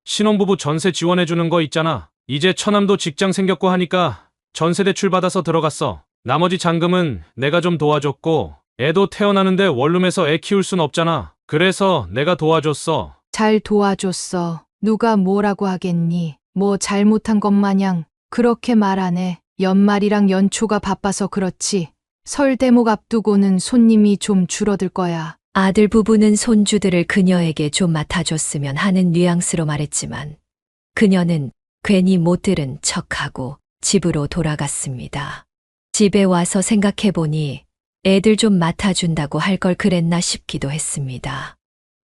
신혼부부 전세 지원해주는 거 있잖아. 이제 처남도 직장 생겼고 하니까 전세 대출 받아서 들어갔어. 나머지 잔금은 내가 좀 도와줬고 애도 태어나는데 원룸에서 애 키울 순 없잖아. 그래서 내가 도와줬어. 잘 도와줬어. 누가 뭐라고 하겠니? 뭐 잘못한 것 마냥 그렇게 말하네. 연말이랑 연초가 바빠서 그렇지. 설 대목 앞두고는 손님이 좀 줄어들 거야. 아들 부부는 손주들을 그녀에게 좀 맡아줬으면 하는 뉘앙스로 말했지만 그녀는 괜히 못 들은 척하고 집으로 돌아갔습니다. 집에 와서 생각해보니 애들 좀 맡아준다고 할 걸 그랬나 싶기도 했습니다.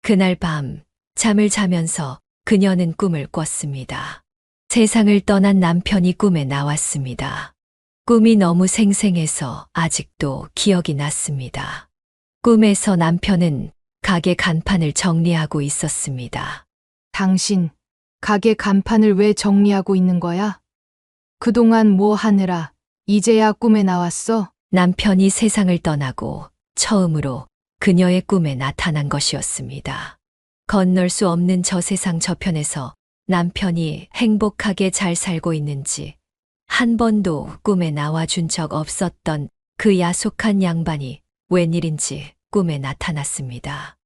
그날 밤 잠을 자면서 그녀는 꿈을 꿨습니다. 세상을 떠난 남편이 꿈에 나왔습니다. 꿈이 너무 생생해서 아직도 기억이 났습니다. 꿈에서 남편은 가게 간판을 정리하고 있었습니다. 당신, 가게 간판을 왜 정리하고 있는 거야? 그동안 뭐 하느라 이제야 꿈에 나왔어? 남편이 세상을 떠나고 처음으로 그녀의 꿈에 나타난 것이었습니다. 건널 수 없는 저 세상 저편에서 남편이 행복하게 잘 살고 있는지 한 번도 꿈에 나와준 적 없었던 그 야속한 양반이 웬일인지 꿈에 나타났습니다.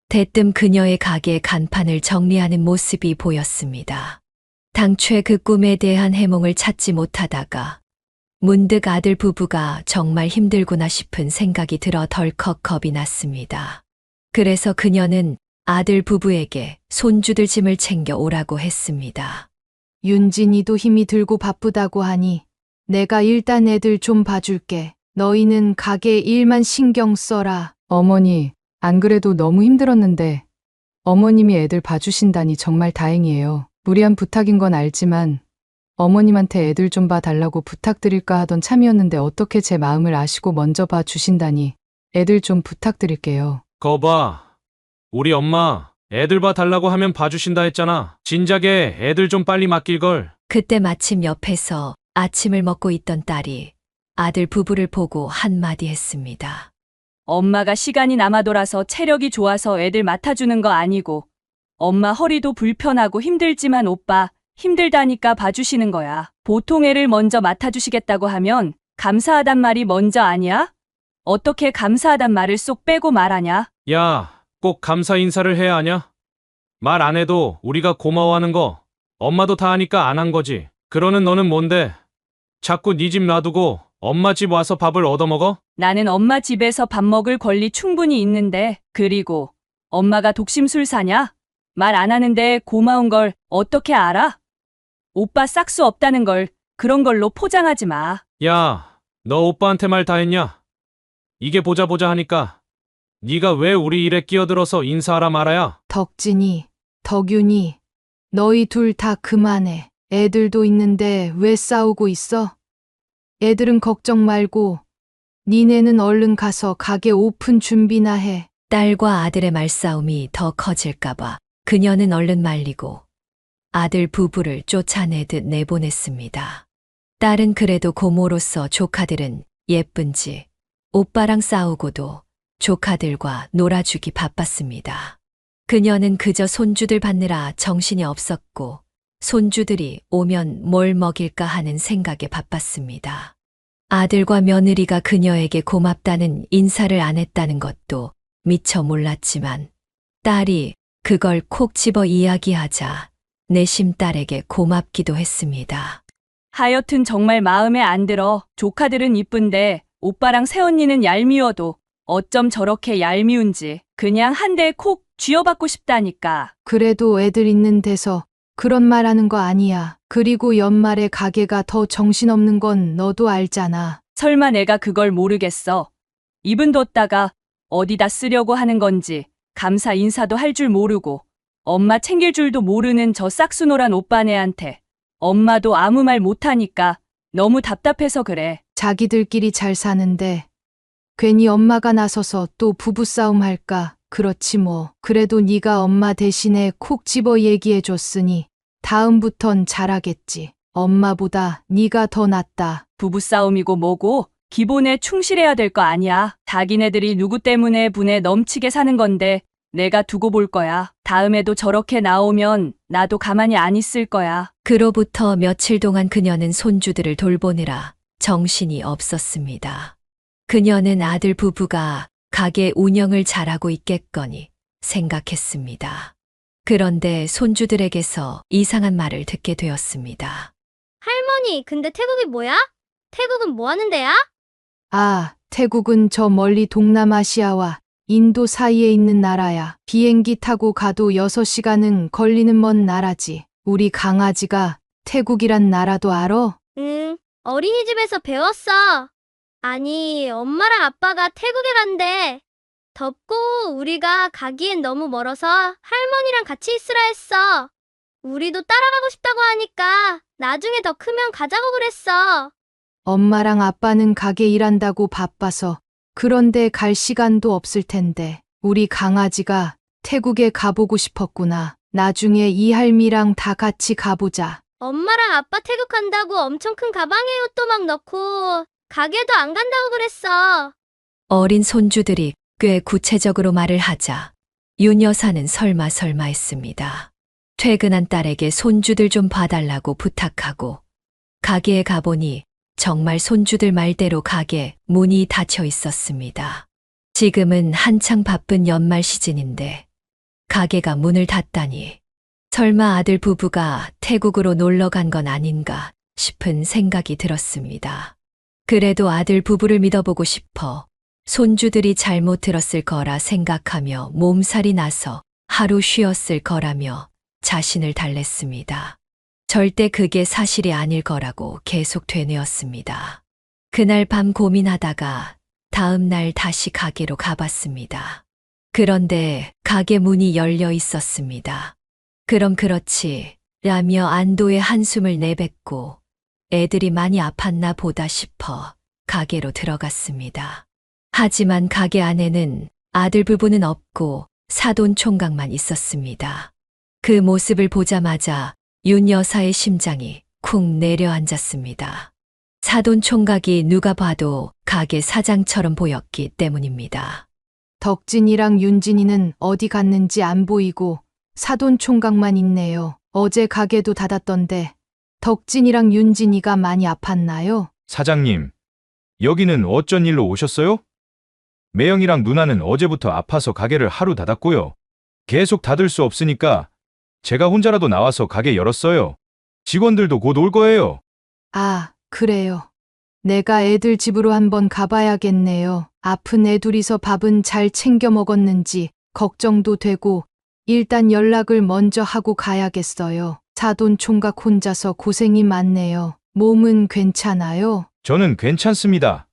대뜸 그녀의 가게 간판을 정리하는 모습이 보였습니다. 당최 그 꿈에 대한 해몽을 찾지 못하다가 문득 아들 부부가 정말 힘들구나 싶은 생각이 들어 덜컥 겁이 났습니다. 그래서 그녀는 아들 부부에게 손주들 짐을 챙겨 오라고 했습니다. 윤진이도 힘이 들고 바쁘다고 하니 내가 일단 애들 좀 봐줄게. 너희는 가게 일만 신경 써라. 어머니, 안 그래도 너무 힘들었는데 어머님이 애들 봐주신다니 정말 다행이에요. 무리한 부탁인 건 알지만 어머님한테 애들 좀 봐달라고 부탁드릴까 하던 참이었는데 어떻게 제 마음을 아시고 먼저 봐주신다니 애들 좀 부탁드릴게요. 거봐. 우리 엄마 애들 봐달라고 하면 봐주신다 했잖아. 진작에 애들 좀 빨리 맡길걸. 그때 마침 옆에서 아침을 먹고 있던 딸이 아들 부부를 보고 한마디 했습니다. 엄마가 시간이 남아 돌아서 체력이 좋아서 애들 맡아주는 거 아니고 엄마 허리도 불편하고 힘들지만 오빠 힘들다니까 봐주시는 거야. 보통 애를 먼저 맡아주시겠다고 하면 감사하단 말이 먼저 아니야? 어떻게 감사하단 말을 쏙 빼고 말하냐? 야, 꼭 감사 인사를 해야 하냐? 말 안 해도 우리가 고마워하는 거 엄마도 다 하니까 안 한 거지. 그러는 너는 뭔데? 자꾸 네 집 놔두고 엄마 집 와서 밥을 얻어먹어? 나는 엄마 집에서 밥 먹을 권리 충분히 있는데, 그리고 엄마가 독심술사냐? 말 안 하는데 고마운 걸 어떻게 알아? 오빠 싹수 없다는 걸 그런 걸로 포장하지 마. 야, 너 오빠한테 말 다 했냐? 이게 보자 하니까 네가 왜 우리 일에 끼어들어서 인사하라 말아야? 덕진이, 덕윤이, 너희 둘 다 그만해. 애들도 있는데 왜 싸우고 있어? 애들은 걱정 말고 니네는 얼른 가서 가게 오픈 준비나 해. 딸과 아들의 말싸움이 더 커질까봐 그녀는 얼른 말리고 아들 부부를 쫓아내듯 내보냈습니다. 딸은 그래도 고모로서 조카들은 예쁜지 오빠랑 싸우고도 조카들과 놀아주기 바빴습니다. 그녀는 그저 손주들 받느라 정신이 없었고 손주들이 오면 뭘 먹일까 하는 생각에 바빴습니다. 아들과 며느리가 그녀에게 고맙다는 인사를 안 했다는 것도 미처 몰랐지만 딸이 그걸 콕 집어 이야기하자 내심 딸에게 고맙기도 했습니다. 하여튼 정말 마음에 안 들어. 조카들은 이쁜데 오빠랑 새언니는 얄미워도 어쩜 저렇게 얄미운지 그냥 한 대 콕 쥐어받고 싶다니까. 그래도 애들 있는 데서 그런 말 하는 거 아니야. 그리고 연말에 가게가 더 정신없는 건 너도 알잖아. 설마 내가 그걸 모르겠어. 입은 뒀다가 어디다 쓰려고 하는 건지 감사 인사도 할 줄 모르고 엄마 챙길 줄도 모르는 저 싹수노란 오빠네한테 엄마도 아무 말 못하니까 너무 답답해서 그래. 자기들끼리 잘 사는데 괜히 엄마가 나서서 또 부부싸움 할까? 그렇지 뭐. 그래도 네가 엄마 대신에 콕 집어 얘기해 줬으니 다음부턴 잘하겠지. 엄마보다 네가 더 낫다. 부부싸움이고 뭐고 기본에 충실해야 될 거 아니야. 자기네들이 누구 때문에 분에 넘치게 사는 건데 내가 두고 볼 거야. 다음에도 저렇게 나오면 나도 가만히 안 있을 거야. 그로부터 며칠 동안 그녀는 손주들을 돌보느라 정신이 없었습니다. 그녀는 아들 부부가 가게 운영을 잘하고 있겠거니 생각했습니다. 그런데 손주들에게서 이상한 말을 듣게 되었습니다. 할머니, 근데 태국이 뭐야? 태국은 뭐 하는 데야? 아, 태국은 저 멀리 동남아시아와 인도 사이에 있는 나라야. 비행기 타고 가도 6시간은 걸리는 먼 나라지. 우리 강아지가 태국이란 나라도 알아? 응, 어린이집에서 배웠어. 아니, 엄마랑 아빠가 태국에 간대. 덥고 우리가 가기엔 너무 멀어서 할머니랑 같이 있으라 했어. 우리도 따라가고 싶다고 하니까 나중에 더 크면 가자고 그랬어. 엄마랑 아빠는 가게 일한다고 바빠서 그런데 갈 시간도 없을 텐데 우리 강아지가 태국에 가보고 싶었구나. 나중에 이 할미랑 다 같이 가보자. 엄마랑 아빠 태국 간다고 엄청 큰 가방에 옷도 막 넣고 가게도 안 간다고 그랬어. 어린 손주들이 꽤 구체적으로 말을 하자 윤 여사는 설마 했습니다. 퇴근한 딸에게 손주들 좀 봐달라고 부탁하고 가게에 가보니 정말 손주들 말대로 가게 문이 닫혀 있었습니다. 지금은 한창 바쁜 연말 시즌인데 가게가 문을 닫다니 설마 아들 부부가 태국으로 놀러 간 건 아닌가 싶은 생각이 들었습니다. 그래도 아들 부부를 믿어보고 싶어 손주들이 잘못 들었을 거라 생각하며 몸살이 나서 하루 쉬었을 거라며 자신을 달랬습니다. 절대 그게 사실이 아닐 거라고 계속 되뇌었습니다. 그날 밤 고민하다가 다음 날 다시 가게로 가봤습니다. 그런데 가게 문이 열려 있었습니다. 그럼 그렇지 라며 안도의 한숨을 내뱉고 애들이 많이 아팠나 보다 싶어 가게로 들어갔습니다. 하지만 가게 안에는 아들 부부는 없고 사돈 총각만 있었습니다. 그 모습을 보자마자 윤 여사의 심장이 쿵 내려앉았습니다. 사돈 총각이 누가 봐도 가게 사장처럼 보였기 때문입니다. 덕진이랑 윤진이는 어디 갔는지 안 보이고 사돈 총각만 있네요. 어제 가게도 닫았던데 덕진이랑 윤진이가 많이 아팠나요? 사장님, 여기는 어쩐 일로 오셨어요? 매영이랑 누나는 어제부터 아파서 가게를 하루 닫았고요. 계속 닫을 수 없으니까 제가 혼자라도 나와서 가게 열었어요. 직원들도 곧 올 거예요. 아, 그래요. 내가 애들 집으로 한번 가봐야겠네요. 아픈 애 둘이서 밥은 잘 챙겨 먹었는지 걱정도 되고 일단 연락을 먼저 하고 가야겠어요. 사돈 총각 혼자서 고생이 많네요. 몸은 괜찮아요? 저는 괜찮습니다.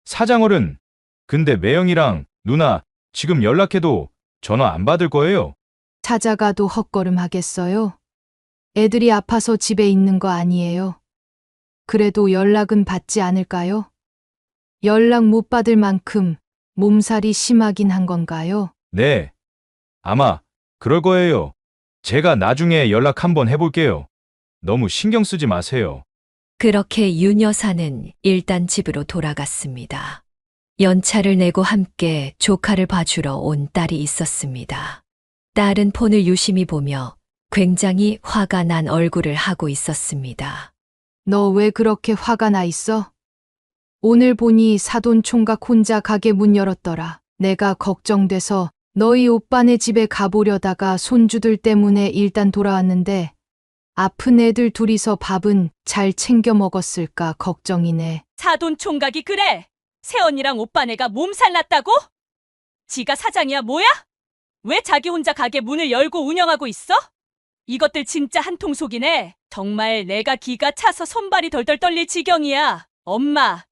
사장어른, 근데 매영이랑 누나 지금 연락해도 전화 안 받을 거예요. 찾아가도 헛걸음 하겠어요? 애들이 아파서 집에 있는 거 아니에요? 그래도 연락은 받지 않을까요? 연락 못 받을 만큼 몸살이 심하긴 한 건가요? 네, 아마 그럴 거예요. 제가 나중에 연락 한번 해볼게요. 너무 신경 쓰지 마세요. 그렇게 윤 여사는 일단 집으로 돌아갔습니다. 연차를 내고 함께 조카를 봐주러 온 딸이 있었습니다. 딸은 폰을 유심히 보며 굉장히 화가 난 얼굴을 하고 있었습니다. 너 왜 그렇게 화가 나 있어? 오늘 보니 사돈 총각 혼자 가게 문 열었더라. 내가 걱정돼서 너희 오빠네 집에 가보려다가 손주들 때문에 일단 돌아왔는데 아픈 애들 둘이서 밥은 잘 챙겨 먹었을까 걱정이네. 사돈 총각이 그래? 새언니랑 오빠네가 몸살 났다고? 지가 사장이야 뭐야? 왜 자기 혼자 가게 문을 열고 운영하고 있어? 이것들 진짜 한통속이네. 정말 내가 기가 차서 손발이 덜덜 떨릴 지경이야. 엄마,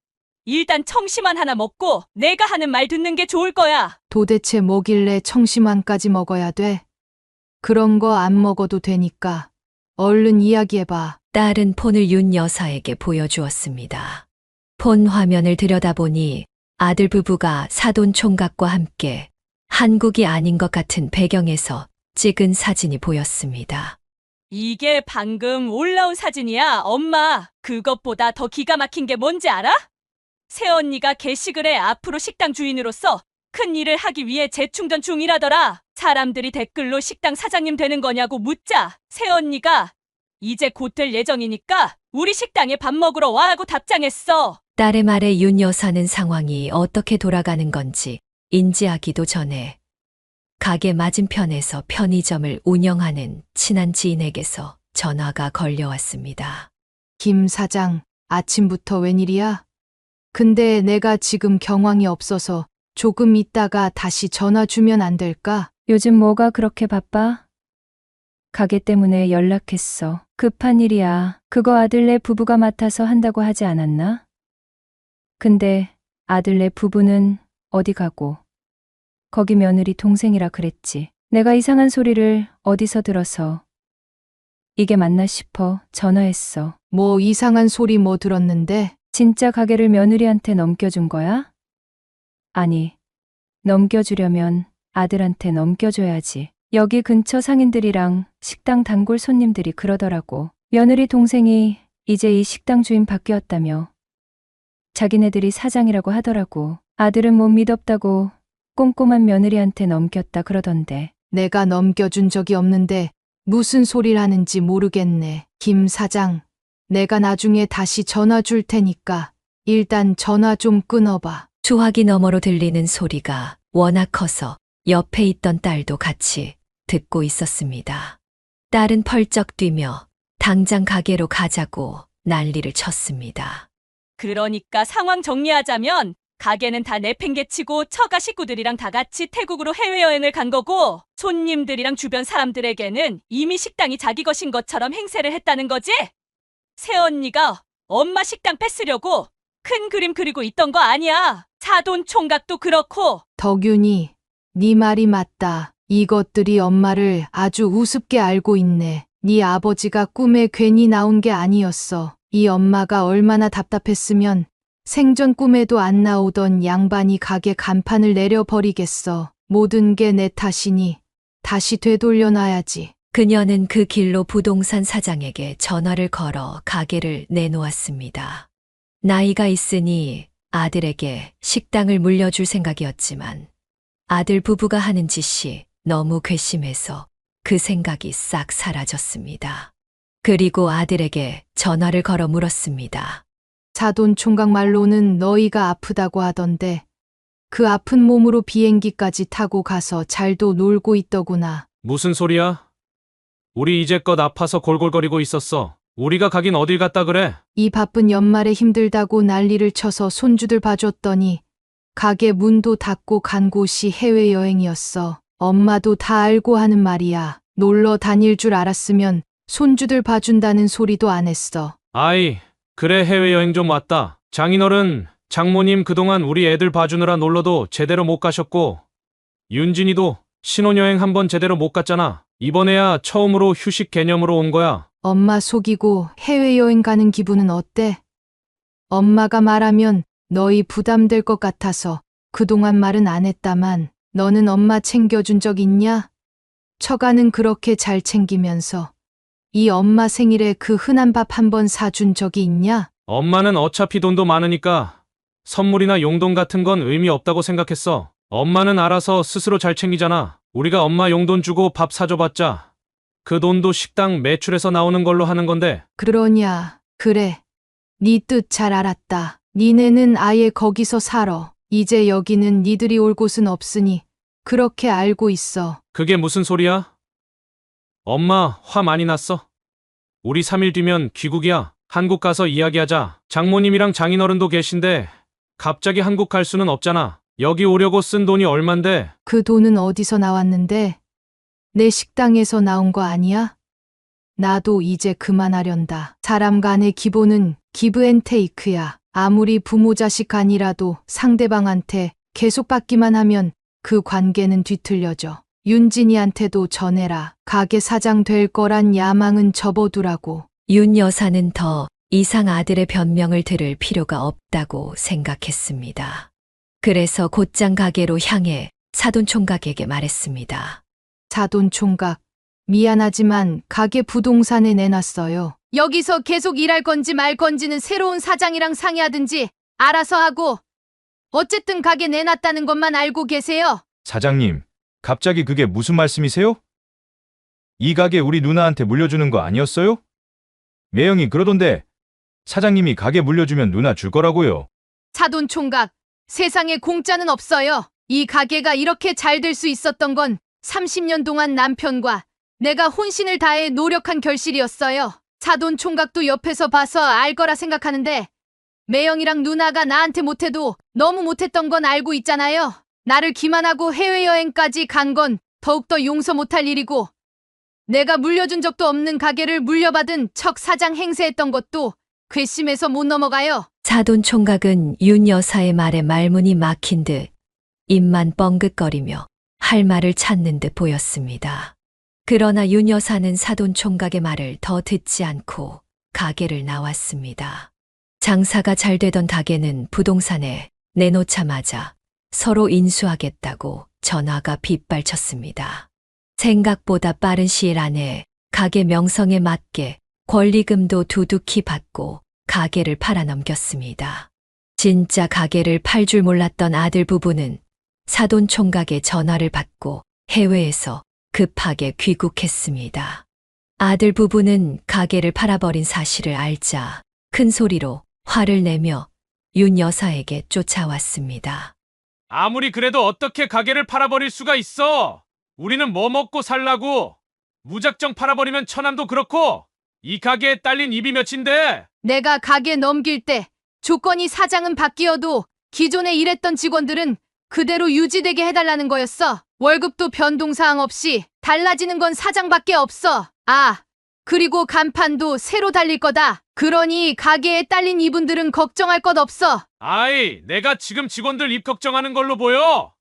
일단 청심환 하나 먹고 내가 하는 말 듣는 게 좋을 거야. 도대체 뭐길래 청심환까지 먹어야 돼? 그런 거 안 먹어도 되니까 얼른 이야기해봐. 딸은 폰을 윤 여사에게 보여주었습니다. 폰 화면을 들여다보니 아들 부부가 사돈 총각과 함께 한국이 아닌 것 같은 배경에서 찍은 사진이 보였습니다. 이게 방금 올라온 사진이야, 엄마. 그것보다 더 기가 막힌 게 뭔지 알아? 새언니가 게시글에 앞으로 식당 주인으로서 큰 일을 하기 위해 재충전 중이라더라. 사람들이 댓글로 식당 사장님 되는 거냐고 묻자 새언니가 이제 곧 될 예정이니까 우리 식당에 밥 먹으러 와 하고 답장했어. 딸의 말에 윤 여사는 상황이 어떻게 돌아가는 건지 인지하기도 전에 가게 맞은편에서 편의점을 운영하는 친한 지인에게서 전화가 걸려왔습니다. 김 사장, 아침부터 웬일이야? 근데 내가 지금 경황이 없어서 조금 있다가 다시 전화 주면 안 될까? 요즘 뭐가 그렇게 바빠? 가게 때문에 연락했어. 급한 일이야. 그거 아들네 부부가 맡아서 한다고 하지 않았나? 근데 아들네 부부는 어디 가고? 거기 며느리 동생이라 그랬지. 내가 이상한 소리를 어디서 들어서 이게 맞나 싶어 전화했어. 뭐 이상한 소리 뭐 들었는데? 진짜 가게를 며느리한테 넘겨준 거야? 아니, 넘겨주려면 아들한테 넘겨줘야지. 여기 근처 상인들이랑 식당 단골 손님들이 그러더라고. 며느리 동생이 이제 이 식당 주인 바뀌었다며. 자기네들이 사장이라고 하더라고. 아들은 못 믿었다고 꼼꼼한 며느리한테 넘겼다 그러던데. 내가 넘겨준 적이 없는데 무슨 소리를 하는지 모르겠네. 김 사장, 내가 나중에 다시 전화 줄 테니까 일단 전화 좀 끊어봐. 수화기 너머로 들리는 소리가 워낙 커서 옆에 있던 딸도 같이 듣고 있었습니다. 딸은 펄쩍 뛰며 당장 가게로 가자고 난리를 쳤습니다. 그러니까 상황 정리하자면 가게는 다 내팽개치고 처가 식구들이랑 다 같이 태국으로 해외여행을 간 거고 손님들이랑 주변 사람들에게는 이미 식당이 자기 것인 것처럼 행세를 했다는 거지? 새언니가 엄마 식당 뺏으려고 큰 그림 그리고 있던 거 아니야. 사돈 총각도 그렇고. 덕윤이, 네 말이 맞다. 이것들이 엄마를 아주 우습게 알고 있네. 네 아버지가 꿈에 괜히 나온 게 아니었어. 이 엄마가 얼마나 답답했으면 생전 꿈에도 안 나오던 양반이 가게 간판을 내려버리겠어. 모든 게 내 탓이니 다시 되돌려놔야지. 그녀는 그 길로 부동산 사장에게 전화를 걸어 가게를 내놓았습니다. 나이가 있으니 아들에게 식당을 물려줄 생각이었지만 아들 부부가 하는 짓이 너무 괘씸해서 그 생각이 싹 사라졌습니다. 그리고 아들에게 전화를 걸어 물었습니다. 사돈 총각 말로는 너희가 아프다고 하던데 그 아픈 몸으로 비행기까지 타고 가서 잘도 놀고 있더구나. 무슨 소리야? 우리 이제껏 아파서 골골거리고 있었어. 우리가 가긴 어딜 갔다 그래? 이 바쁜 연말에 힘들다고 난리를 쳐서 손주들 봐줬더니 가게 문도 닫고 간 곳이 해외여행이었어. 엄마도 다 알고 하는 말이야. 놀러 다닐 줄 알았으면 손주들 봐준다는 소리도 안 했어. 아이, 그래 해외여행 좀 왔다. 장인어른, 장모님 그동안 우리 애들 봐주느라 놀러도 제대로 못 가셨고 윤진이도 신혼여행 한번 제대로 못 갔잖아. 이번에야 처음으로 휴식 개념으로 온 거야. 엄마 속이고 해외여행 가는 기분은 어때? 엄마가 말하면 너희 부담될 것 같아서 그동안 말은 안 했다만 너는 엄마 챙겨준 적 있냐? 처가는 그렇게 잘 챙기면서 이 엄마 생일에 그 흔한 밥 한 번 사준 적이 있냐? 엄마는 어차피 돈도 많으니까 선물이나 용돈 같은 건 의미 없다고 생각했어. 엄마는 알아서 스스로 잘 챙기잖아. 우리가 엄마 용돈 주고 밥 사줘봤자 그 돈도 식당 매출에서 나오는 걸로 하는 건데. 그러냐? 그래. 네 뜻 잘 알았다. 니네는 아예 거기서 살아. 이제 여기는 니들이 올 곳은 없으니 그렇게 알고 있어. 그게 무슨 소리야? 엄마 화 많이 났어? 우리 3일 뒤면 귀국이야. 한국 가서 이야기하자. 장모님이랑 장인어른도 계신데 갑자기 한국 갈 수는 없잖아. 여기 오려고 쓴 돈이 얼만데. 그 돈은 어디서 나왔는데? 내 식당에서 나온 거 아니야? 나도 이제 그만하련다. 사람 간의 기본은 기브앤테이크야. 아무리 부모 자식 간이라도 상대방한테 계속 받기만 하면 그 관계는 뒤틀려져. 윤진이한테도 전해라. 가게 사장 될 거란 야망은 접어두라고. 윤 여사는 더 이상 아들의 변명을 들을 필요가 없다고 생각했습니다. 그래서 곧장 가게로 향해 사돈 총각에게 말했습니다. 사돈 총각, 미안하지만 가게 부동산에 내놨어요. 여기서 계속 일할 건지 말 건지는 새로운 사장이랑 상의하든지 알아서 하고 어쨌든 가게 내놨다는 것만 알고 계세요. 사장님, 갑자기 그게 무슨 말씀이세요? 이 가게 우리 누나한테 물려주는 거 아니었어요? 매형이 그러던데 사장님이 가게 물려주면 누나 줄 거라고요. 사돈 총각, 세상에 공짜는 없어요. 이 가게가 이렇게 잘 될 수 있었던 건 30년 동안 남편과 내가 혼신을 다해 노력한 결실이었어요. 사돈 총각도 옆에서 봐서 알 거라 생각하는데 매형이랑 누나가 나한테 못해도 너무 못했던 건 알고 있잖아요. 나를 기만하고 해외여행까지 간 건 더욱더 용서 못할 일이고 내가 물려준 적도 없는 가게를 물려받은 척 사장 행세했던 것도 괘씸해서 못 넘어가요. 사돈 총각은 윤 여사의 말에 말문이 막힌 듯 입만 뻥긋거리며 할 말을 찾는 듯 보였습니다. 그러나 윤 여사는 사돈 총각의 말을 더 듣지 않고 가게를 나왔습니다. 장사가 잘 되던 가게는 부동산에 내놓자마자 서로 인수하겠다고 전화가 빗발쳤습니다. 생각보다 빠른 시일 안에 가게 명성에 맞게 권리금도 두둑히 받고 가게를 팔아넘겼습니다. 진짜 가게를 팔 줄 몰랐던 아들 부부는 사돈 총각의 전화를 받고 해외에서 급하게 귀국했습니다. 아들 부부는 가게를 팔아버린 사실을 알자 큰 소리로 화를 내며 윤 여사에게 쫓아왔습니다. 아무리 그래도 어떻게 가게를 팔아버릴 수가 있어? 우리는 뭐 먹고 살라고? 무작정 팔아버리면 처남도 그렇고 이 가게에 딸린 입이 몇인데? 내가 가게 넘길 때 조건이 사장은 바뀌어도 기존에 일했던 직원들은 그대로 유지되게 해달라는 거였어. 월급도 변동사항 없이 달라지는 건 사장밖에 없어. 아, 그리고 간판도 새로 달릴 거다. 그러니 가게에 딸린 이분들은 걱정할 것 없어. 아이, 내가 지금 직원들 입 걱정하는 걸로 보여?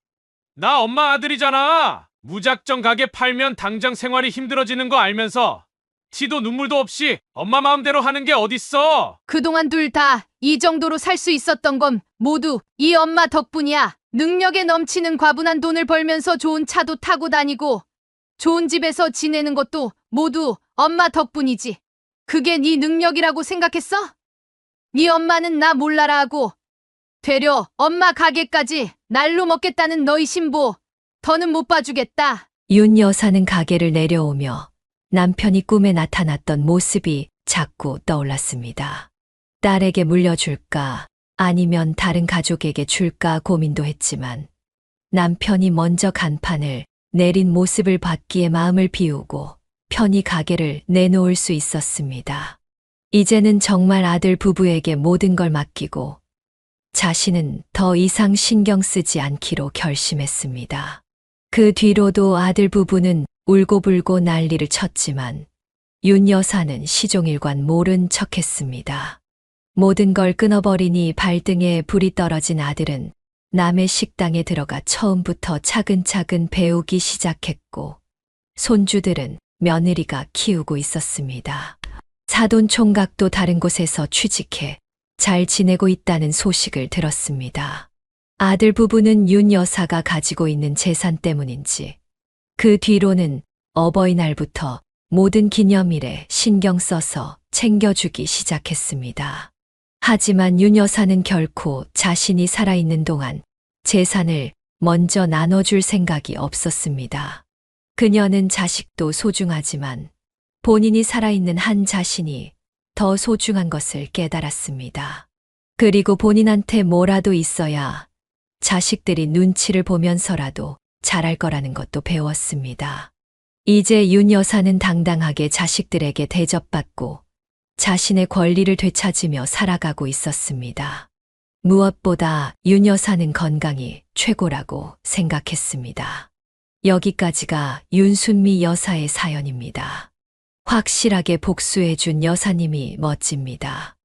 나 엄마 아들이잖아. 무작정 가게 팔면 당장 생활이 힘들어지는 거 알면서 티도 눈물도 없이 엄마 마음대로 하는 게 어딨어? 그동안 둘 다 이 정도로 살 수 있었던 건 모두 이 엄마 덕분이야. 능력에 넘치는 과분한 돈을 벌면서 좋은 차도 타고 다니고 좋은 집에서 지내는 것도 모두 엄마 덕분이지. 그게 네 능력이라고 생각했어? 네 엄마는 나 몰라라 하고 되려 엄마 가게까지 날로 먹겠다는 너희 신보 더는 못 봐주겠다. 윤 여사는 가게를 내려오며 남편이 꿈에 나타났던 모습이 자꾸 떠올랐습니다. 딸에게 물려줄까 아니면 다른 가족에게 줄까 고민도 했지만 남편이 먼저 간판을 내린 모습을 봤기에 마음을 비우고 편히 가게를 내놓을 수 있었습니다. 이제는 정말 아들 부부에게 모든 걸 맡기고 자신은 더 이상 신경 쓰지 않기로 결심했습니다. 그 뒤로도 아들 부부는 울고불고 난리를 쳤지만 윤 여사는 시종일관 모른 척했습니다. 모든 걸 끊어버리니 발등에 불이 떨어진 아들은 남의 식당에 들어가 처음부터 차근차근 배우기 시작했고 손주들은 며느리가 키우고 있었습니다. 사돈 총각도 다른 곳에서 취직해 잘 지내고 있다는 소식을 들었습니다. 아들 부부는 윤 여사가 가지고 있는 재산 때문인지 그 뒤로는 어버이날부터 모든 기념일에 신경 써서 챙겨주기 시작했습니다. 하지만 윤 여사는 결코 자신이 살아있는 동안 재산을 먼저 나눠줄 생각이 없었습니다. 그녀는 자식도 소중하지만 본인이 살아있는 한 자신이 더 소중한 것을 깨달았습니다. 그리고 본인한테 뭐라도 있어야 자식들이 눈치를 보면서라도 잘할 거라는 것도 배웠습니다. 이제 윤 여사는 당당하게 자식들에게 대접받고 자신의 권리를 되찾으며 살아가고 있었습니다. 무엇보다 윤 여사는 건강이 최고라고 생각했습니다. 여기까지가 윤순미 여사의 사연입니다. 확실하게 복수해준 여사님이 멋집니다.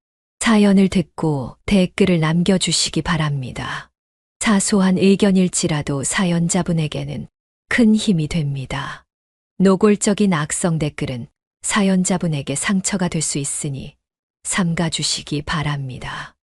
사연을 듣고 댓글을 남겨주시기 바랍니다. 사소한 의견일지라도 사연자분에게는 큰 힘이 됩니다. 노골적인 악성 댓글은 사연자분에게 상처가 될 수 있으니 삼가주시기 바랍니다.